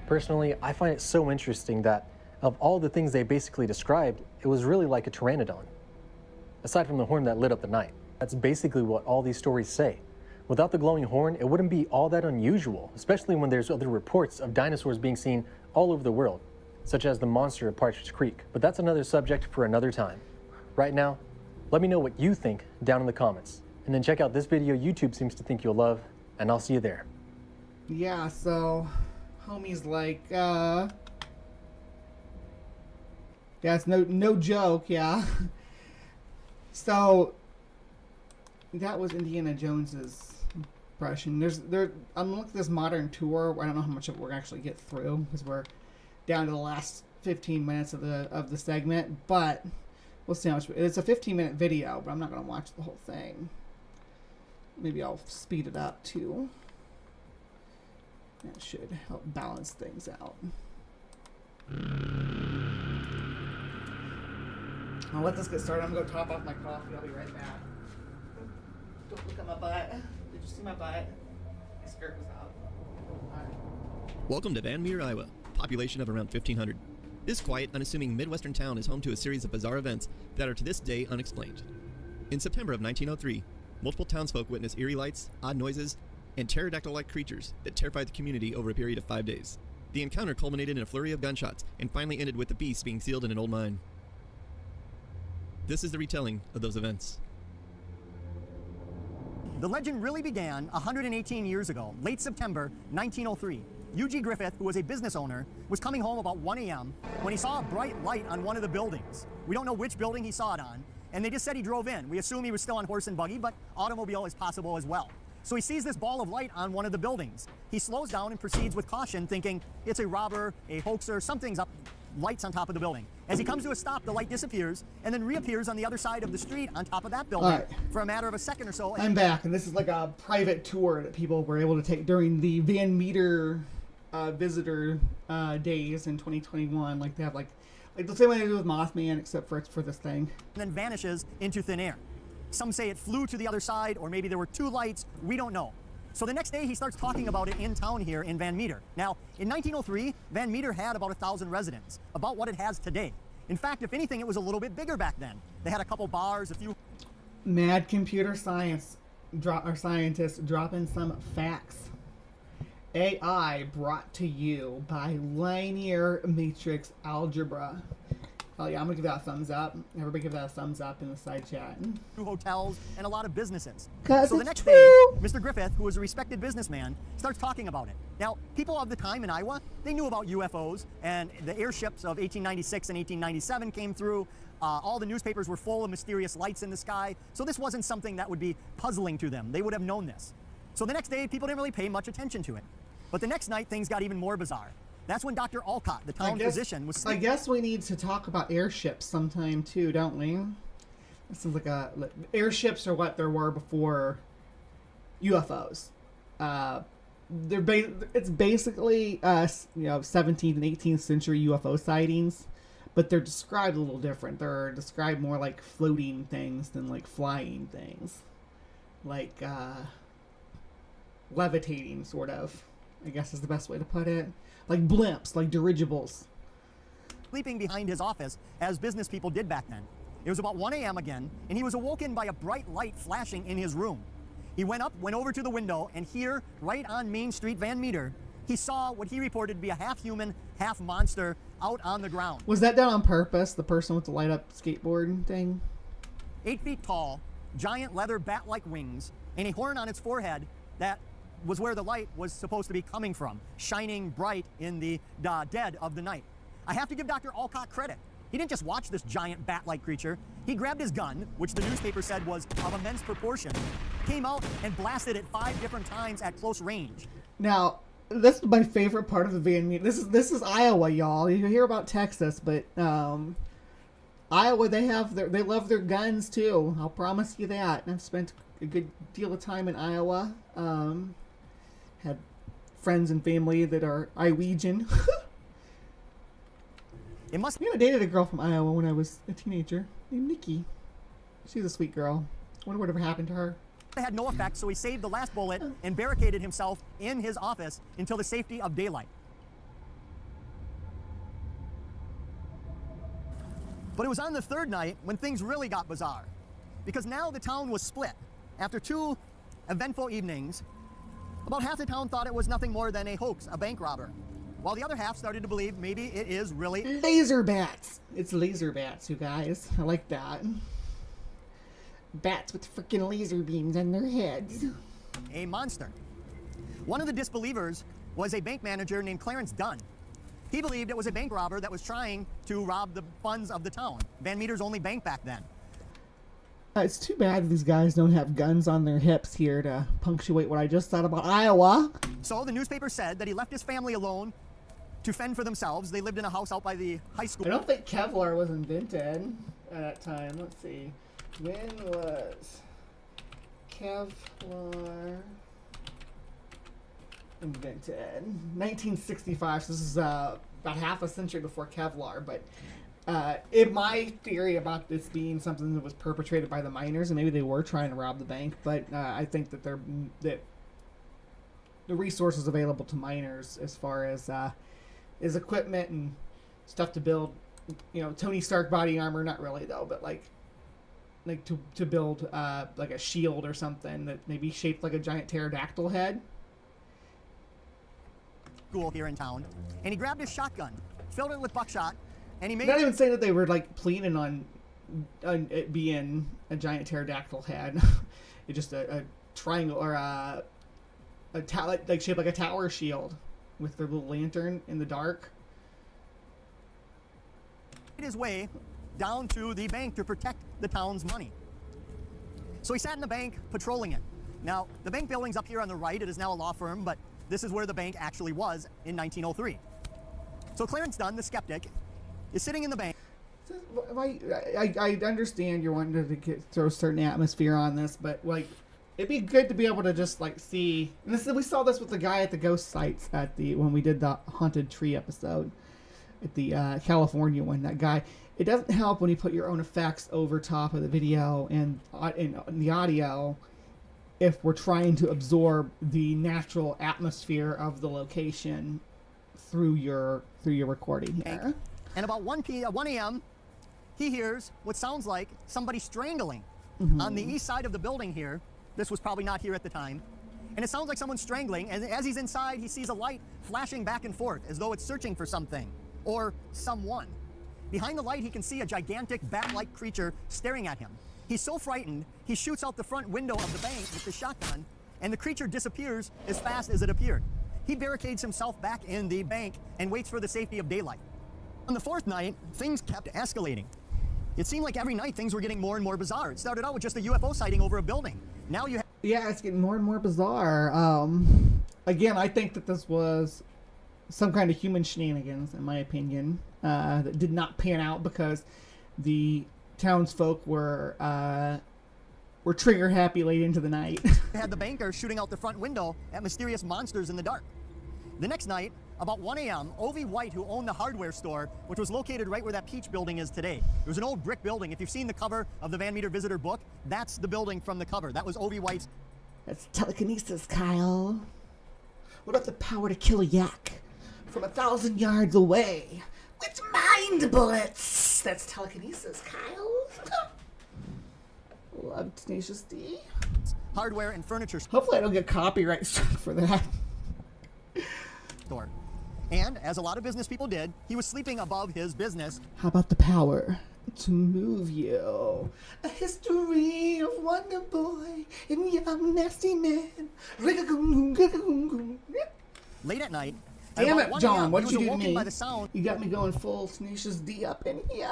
Personally, I find it so interesting that of all the things they basically described, it was really like a pteranodon. Aside from the horn that lit up the night. That's basically what all these stories say. Without the glowing horn, it wouldn't be all that unusual, especially when there's other reports of dinosaurs being seen all over the world, such as the monster at Partridge Creek. But that's another subject for another time. Right now, let me know what you think down in the comments. And then check out this video YouTube seems to think you'll love, and I'll see you there. Yeah, so homie's like, yeah, it's no joke, yeah. So that was Indiana Jones's impression. I'm looking at this modern tour. I don't know how much of it we're actually get through because we're down to the last 15 minutes of the segment, but we'll see how much. It's a 15-minute video, but I'm not going to watch the whole thing. Maybe I'll speed it up too. That should help balance things out. I'll let this get started. I'm going to go top off my coffee. I'll be right back. Don't look at my butt. Did you see my butt? My skirt was out. All right. Welcome to Van Meter, Iowa. Population of around 1,500. This quiet, unassuming Midwestern town is home to a series of bizarre events that are to this day unexplained. In September of 1903, multiple townsfolk witnessed eerie lights, odd noises, and pterodactyl-like creatures that terrified the community over a period of 5 days. The encounter culminated in a flurry of gunshots and finally ended with the beast being sealed in an old mine. This is the retelling of those events. The legend really began 118 years ago, late September 1903. U.G. Griffith, who was a business owner, was coming home about 1 a.m. when he saw a bright light on one of the buildings. We don't know which building he saw it on, and they just said he drove in. We assume he was still on horse and buggy, but automobile is possible as well. So he sees this ball of light on one of the buildings. He slows down and proceeds with caution, thinking it's a robber, a hoaxer, something's up, lights on top of the building. As he comes to a stop, the light disappears and then reappears on the other side of the street on top of that building for a matter of a second or so. I'm back, and this is like a private tour that people were able to take during the Van Meter visitor days in 2021. Like they have like the same way they do with Mothman, except for it's for this thing. And then vanishes into thin air. Some say it flew to the other side, or maybe there were two lights. We don't know. So the next day, he starts talking about it in town here in Van Meter. Now, in 1903, Van Meter had about 1,000 residents, about what it has today. In fact, if anything, it was a little bit bigger back then. They had a couple bars, a few... Mad computer scientists dropping some facts. AI brought to you by linear matrix algebra. Oh yeah, I'm gonna give that a thumbs up. Everybody give that a thumbs up in the side chat. Two hotels and a lot of businesses. 'Cause so the it's next true. day, Mr. Griffith, who was a respected businessman, starts talking about it. Now, people of the time in Iowa, they knew about UFOs, and the airships of 1896 and 1897 came through. All the newspapers were full of mysterious lights in the sky, so this wasn't something that would be puzzling to them. They would have known this. So the next day, people didn't really pay much attention to it. But the next night, things got even more bizarre. That's when Dr. Alcott, the town physician, was... I guess we need to talk about airships sometime too, don't we? This is like airships are what there were before UFOs. It's basically 17th and 18th century UFO sightings, but they're described a little different. They're described more like floating things than like flying things, like levitating, sort of. I guess is the best way to put it. Like blimps, like dirigibles. Sleeping behind his office, as business people did back then. It was about 1 a.m. again, and he was awoken by a bright light flashing in his room. He went over to the window, and here, right on Main Street, Van Meter, he saw what he reported to be a half-human, half-monster out on the ground. Was that done on purpose, the person with the light-up skateboard thing? 8 feet tall, giant leather bat-like wings, and a horn on its forehead that was where the light was supposed to be coming from, shining bright in the dead of the night. I have to give Dr. Alcott credit. He didn't just watch this giant bat-like creature. He grabbed his gun, which the newspaper said was of immense proportion, came out and blasted it 5 different times at close range. Now, this is my favorite part of the Van Meter. This is Iowa, y'all. You hear about Texas, but Iowa, they love their guns too. I'll promise you that. I've spent a good deal of time in Iowa. Had friends and family that are Iowegian. I dated a girl from Iowa when I was a teenager named Nikki. She's a sweet girl. Wonder whatever happened to her. It had no effect, so he saved the last bullet and barricaded himself in his office until the safety of daylight. But it was on the third night when things really got bizarre, because now the town was split. After 2 eventful evenings, about half the town thought it was nothing more than a hoax, a bank robber, while the other half started to believe maybe it is really... Laser bats! It's laser bats, you guys. I like that. Bats with freaking laser beams on their heads. A monster. One of the disbelievers was a bank manager named Clarence Dunn. He believed it was a bank robber that was trying to rob the funds of the town. Van Meter's only bank back then. It's too bad these guys don't have guns on their hips here to punctuate what I just thought about Iowa. So the newspaper said that he left his family alone to fend for themselves. They lived in a house out by the high school. I don't think Kevlar was invented at that time. Let's see. When was Kevlar invented? 1965. So this is about half a century before Kevlar, but in my theory about this being something that was perpetrated by the miners, and maybe they were trying to rob the bank, but I think that the resources available to miners as far as equipment and stuff to build, Tony Stark body armor. Not really though, but like to build like a shield or something that maybe shaped like a giant pterodactyl head. School here in town, and he grabbed his shotgun, filled it with buckshot, and he made. Not even saying that they were like planning on it being a giant pterodactyl head. It's just a triangle or a like shaped like a tower shield with their little lantern in the dark. His way down to the bank to protect the town's money. So he sat in the bank patrolling it. Now, the bank building's up here on the right. It is now a law firm, but this is where the bank actually was in 1903. So Clarence Dunn, the skeptic, is sitting in the bank. I understand you're wanting to throw a certain atmosphere on this, but like it'd be good to be able to just like see. And we saw this with the guy at the ghost sites when we did the haunted tree episode at the California one. That guy. It doesn't help when you put your own effects over top of the video and the audio if we're trying to absorb the natural atmosphere of the location through your recording here. And about 1 a.m., he hears what sounds like somebody strangling on the east side of the building here. This was probably not here at the time. And it sounds like someone's strangling, and as he's inside, he sees a light flashing back and forth as though it's searching for something or someone. Behind the light, he can see a gigantic bat-like creature staring at him. He's so frightened, he shoots out the front window of the bank with the shotgun, and the creature disappears as fast as it appeared. He barricades himself back in the bank and waits for the safety of daylight. On the fourth night, things kept escalating. It seemed like every night things were getting more and more bizarre. It started out with just a UFO sighting over a building. Now you have... Yeah, it's getting more and more bizarre. Again, I think that this was some kind of human shenanigans, in my opinion, that did not pan out because the townsfolk were trigger happy late into the night. had the banker shooting out the front window at mysterious monsters in the dark. The next night, about 1 a.m., O.V. White, who owned the hardware store, which was located right where that Peach building is today. It was an old brick building. If you've seen the cover of the Van Meter Visitor book, that's the building from the cover. That was O.V. White's. That's telekinesis, Kyle. What about the power to kill a yak from 1,000 yards away with mind bullets? That's telekinesis, Kyle. Love Tenacious D. Hardware and furniture Hopefully I don't get copyright struck for that. store. And, as a lot of business people did, he was sleeping above his business. How about the power to move you? A history of Wonder Boy and Young Nasty Man. Late at night. Damn at it, about 1 John, a.m., what he did was you do to awoken me? by the sound You got me going full Tenacious D up in here.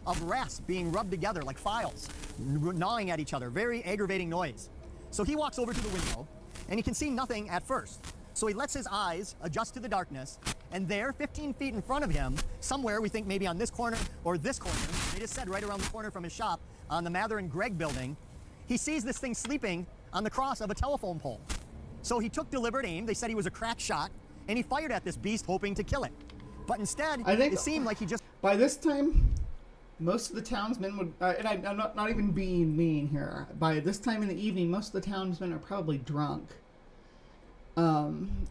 of rasp being rubbed together like files, gnawing at each other. Very aggravating noise. So he walks over to the window, and he can see nothing at first. So he lets his eyes adjust to the darkness, and there, 15 feet in front of him, somewhere, we think maybe on this corner or this corner, they just said right around the corner from his shop, on the Mather and Gregg building, he sees this thing sleeping on the cross of a telephone pole. So he took deliberate aim. They said he was a crack shot, and he fired at this beast hoping to kill it. But instead, it seemed like he just... By this time, most of the townsmen would, and I'm not even being mean here, by this time in the evening, most of the townsmen are probably drunk.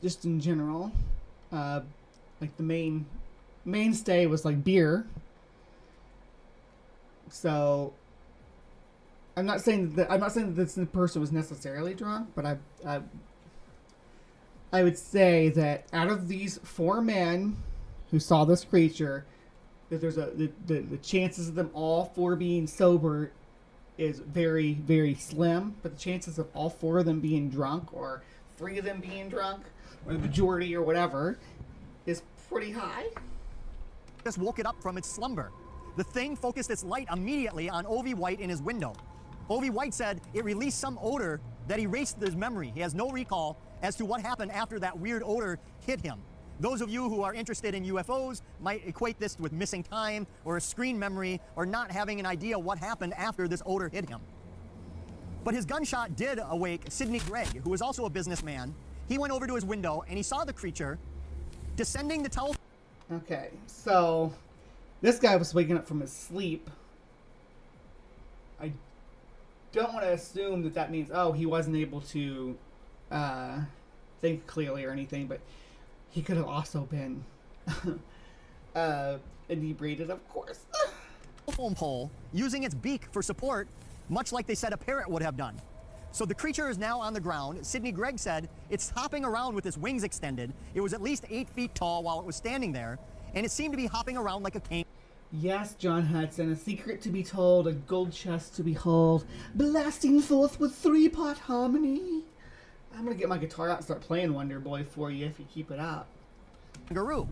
Just in general. Like the mainstay was like beer. So I'm not saying that this person was necessarily drunk, but I would say that out of these 4 men who saw this creature, that there's the chances of them all 4 being sober is very, very slim, but the chances of all 4 of them being drunk, or 3 of them being drunk, or the majority or whatever, is pretty high. just woke it up from its slumber. The thing focused its light immediately on O.V. White in his window. O.V. White said it released some odor that erased his memory. He has no recall as to what happened after that weird odor hit him. Those of you who are interested in UFOs might equate this with missing time or a screen memory or not having an idea what happened after this odor hit him. But his gunshot did awake Sidney Gregg, who was also a businessman. He went over to his window and he saw the creature descending the telephone. Okay, so this guy was waking up from his sleep. I don't want to assume that that means, oh, he wasn't able to think clearly or anything, but he could have also been inebriated, of course. Telephone pole using its beak for support, much like they said a parrot would have done. So the creature is now on the ground. Sidney Gregg said it's hopping around with its wings extended. It was at least 8 feet tall while it was standing there, and it seemed to be hopping around like a king. Yes, John Hudson, a secret to be told, a gold chest to behold, blasting forth with three-part harmony. I'm gonna get my guitar out and start playing Wonder Boy for you if you keep it up. Kangaroo.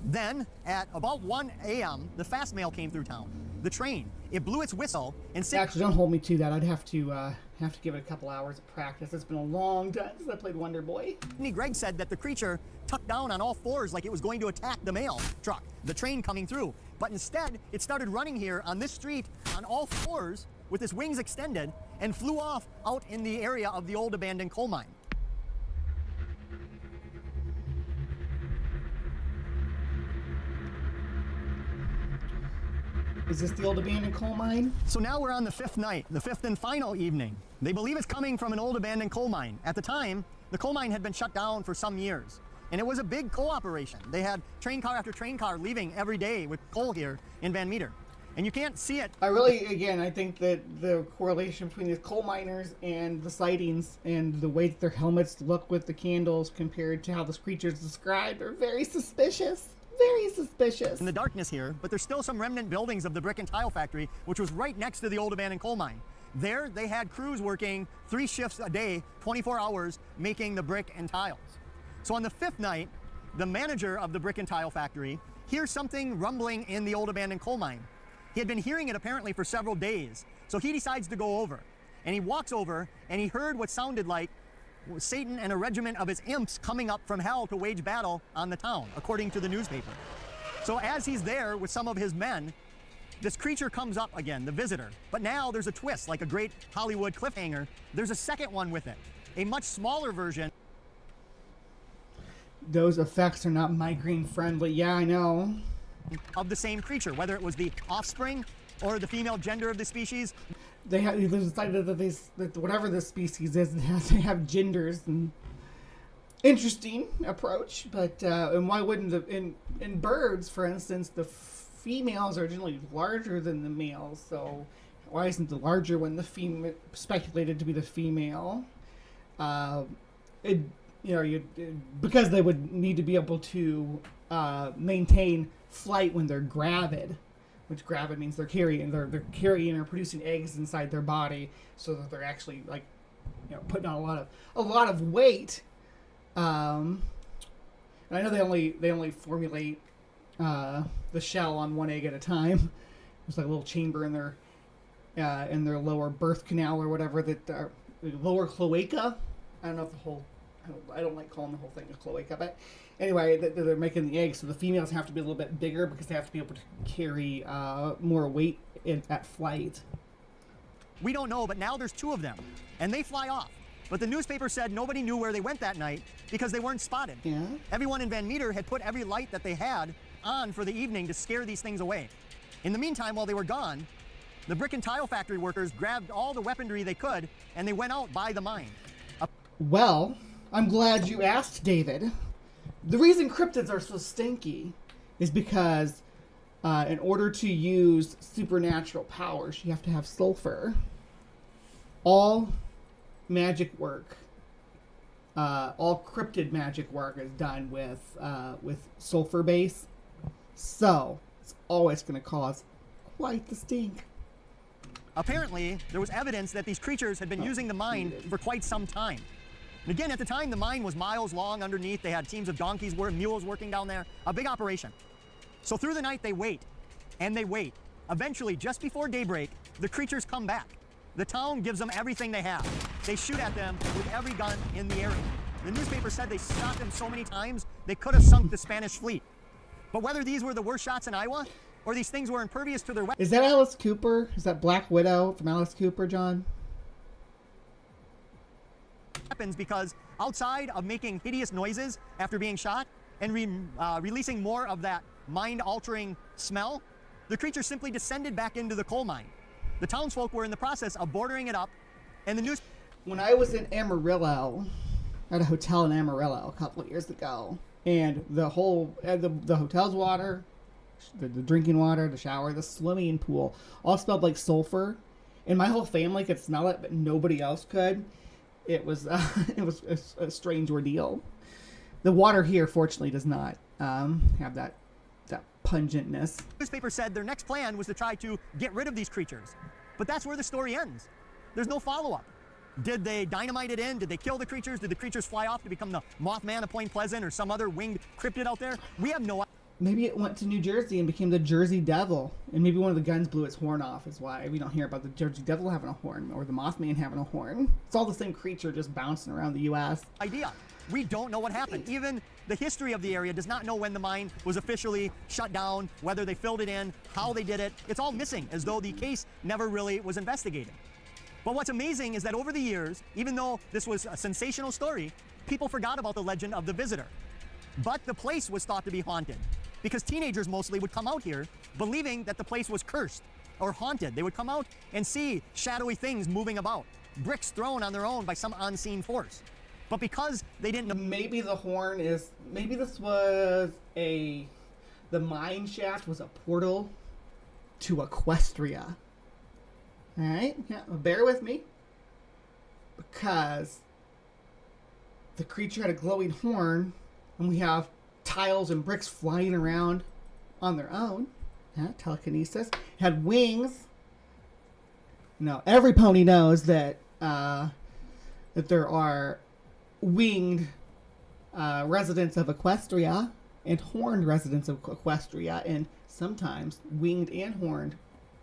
Then, at about 1 a.m., the fast mail came through town. The train. It blew its whistle and Actually, don't hold me to that. I'd have to give it a couple hours of practice. It's been a long time since I played Wonder Boy. Sidney Gregg said that the creature tucked down on all fours like it was going to attack the mail truck, the train coming through. But instead, it started running here on this street on all fours with its wings extended and flew off out in the area of the old abandoned coal mine. Is this the old abandoned coal mine? So now we're on the 5th night, the 5th and final evening. They believe it's coming from an old abandoned coal mine. At the time, the coal mine had been shut down for some years, and it was a big coal operation. They had train car after train car leaving every day with coal here in Van Meter. And you can't see it. I think that the correlation between the coal miners and the sightings and the way that their helmets look with the candles compared to how the creatures described are very suspicious. Very suspicious. In the darkness here, but there's still some remnant buildings of the brick and tile factory, which was right next to the old abandoned coal mine. There, they had crews working 3 shifts a day, 24 hours, making the brick and tiles. So on the 5th night, the manager of the brick and tile factory hears something rumbling in the old abandoned coal mine. He had been hearing it apparently for several days, so he decides to go over. And he walks over, and he heard what sounded like Satan and a regiment of his imps coming up from hell to wage battle on the town, according to the newspaper. So as he's there with some of his men, this creature comes up again, the visitor. But now there's a twist, like a great Hollywood cliffhanger. There's a second one with it, a much smaller version. Those effects are not migraine friendly. Yeah, I know. Of the same creature, whether it was the offspring or the female gender of the species. They decided that whatever the species is, they have genders. And interesting approach, but and why wouldn't in birds, for instance, the females are generally larger than the males, so why isn't the larger one the female speculated to be the female? Because they would need to be able to maintain flight when they're gravid. Which gravid means they're carrying or producing eggs inside their body, so that they're actually putting on a lot of weight. And I know they only formulate the shell on one egg at a time. There's like a little chamber in their lower birth canal or whatever, that lower cloaca. I don't know if I don't like calling the whole thing a cloaca, but anyway, they're making the eggs, so the females have to be a little bit bigger because they have to be able to carry more weight at flight. We don't know, but now there's 2 of them, and they fly off. But the newspaper said nobody knew where they went that night because they weren't spotted. Yeah. Everyone in Van Meter had put every light that they had on for the evening to scare these things away. In the meantime, while they were gone, the brick and tile factory workers grabbed all the weaponry they could, and they went out by the mine. Well, I'm glad you asked, David. The reason cryptids are so stinky is because in order to use supernatural powers, you have to have sulfur. All magic work, all cryptid magic work is done with sulfur base. So it's always going to cause quite the stink. Apparently, there was evidence that these creatures had been using the mine for quite some time. And again, at the time, the mine was miles long underneath. They had teams of donkeys, mules working down there. A big operation. So through the night, they wait, and they wait. Eventually, just before daybreak, the creatures come back. The town gives them everything they have. They shoot at them with every gun in the area. The newspaper said they shot them so many times, they could have sunk the Spanish fleet. But whether these were the worst shots in Iowa, or these things were impervious to their weapons. Is that Alice Cooper? Is that Black Widow from Alice Cooper, John? Because outside of making hideous noises after being shot and releasing more of that mind-altering smell, the creature simply descended back into the coal mine. The townsfolk were in the process of bordering it up, and the news... When I was in Amarillo, at a hotel in Amarillo a couple of years ago, And the whole, the hotel's water, the drinking water, the shower, the swimming pool, all smelled like sulfur. And my whole family could smell it, but nobody else could. It was a strange ordeal. The water here, fortunately, does not have that pungentness. The newspaper said their next plan was to try to get rid of these creatures. But that's where the story ends. There's no follow-up. Did they dynamite it in? Did they kill the creatures? Did the creatures fly off to become the Mothman of Point Pleasant or some other winged cryptid out there? We have no idea. Maybe it went to New Jersey and became the Jersey Devil. And maybe one of the guns blew its horn off is why we don't hear about the Jersey Devil having a horn or the Mothman having a horn. It's all the same creature just bouncing around the U.S. We don't know what happened. Even the history of the area does not know when the mine was officially shut down, whether they filled it in, how they did it. It's all missing, as though the case never really was investigated. But what's amazing is that over the years, even though this was a sensational story, people forgot about the legend of the visitor. But the place was thought to be haunted, because teenagers mostly would come out here believing that the place was cursed or haunted. They would come out and see shadowy things moving about, bricks thrown on their own by some unseen force. But because they didn't know... Maybe the horn is... Maybe this was the mine shaft was a portal to Equestria. Alright? Yeah, bear with me. Because the creature had a glowing horn, and we have tiles and bricks flying around on their own. Yeah, telekinesis. Had wings. No, every pony knows that that there are winged residents of Equestria and horned residents of Equestria, and sometimes winged and horned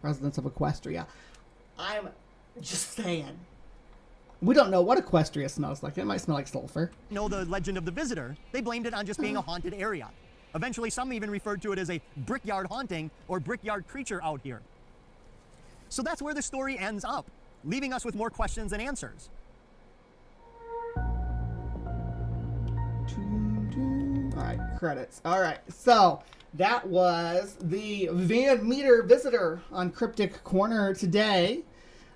residents of Equestria. I'm just saying. We don't know what Equestria smells like. It might smell like sulfur. Know the legend of the visitor. They blamed it on just being a haunted area. Eventually, some even referred to it as a brickyard haunting or brickyard creature out here. So that's where the story ends up, leaving us with more questions than answers. All right, credits. All right, so that was the Van Meter visitor on Cryptic Corner today.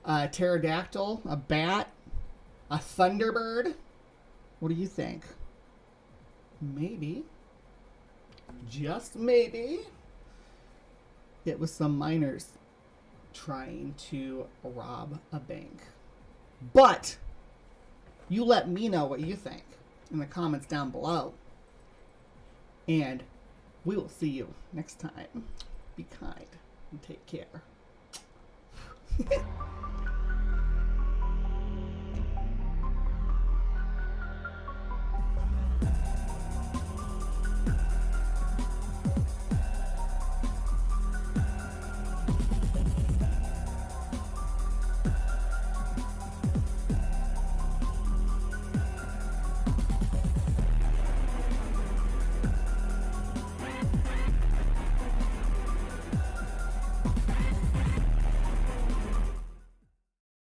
A pterodactyl, a bat, a thunderbird. What do you think? Maybe, just maybe, it was some miners trying to rob a bank. But you let me know what you think in the comments down below. And we will see you next time. Be kind and take care.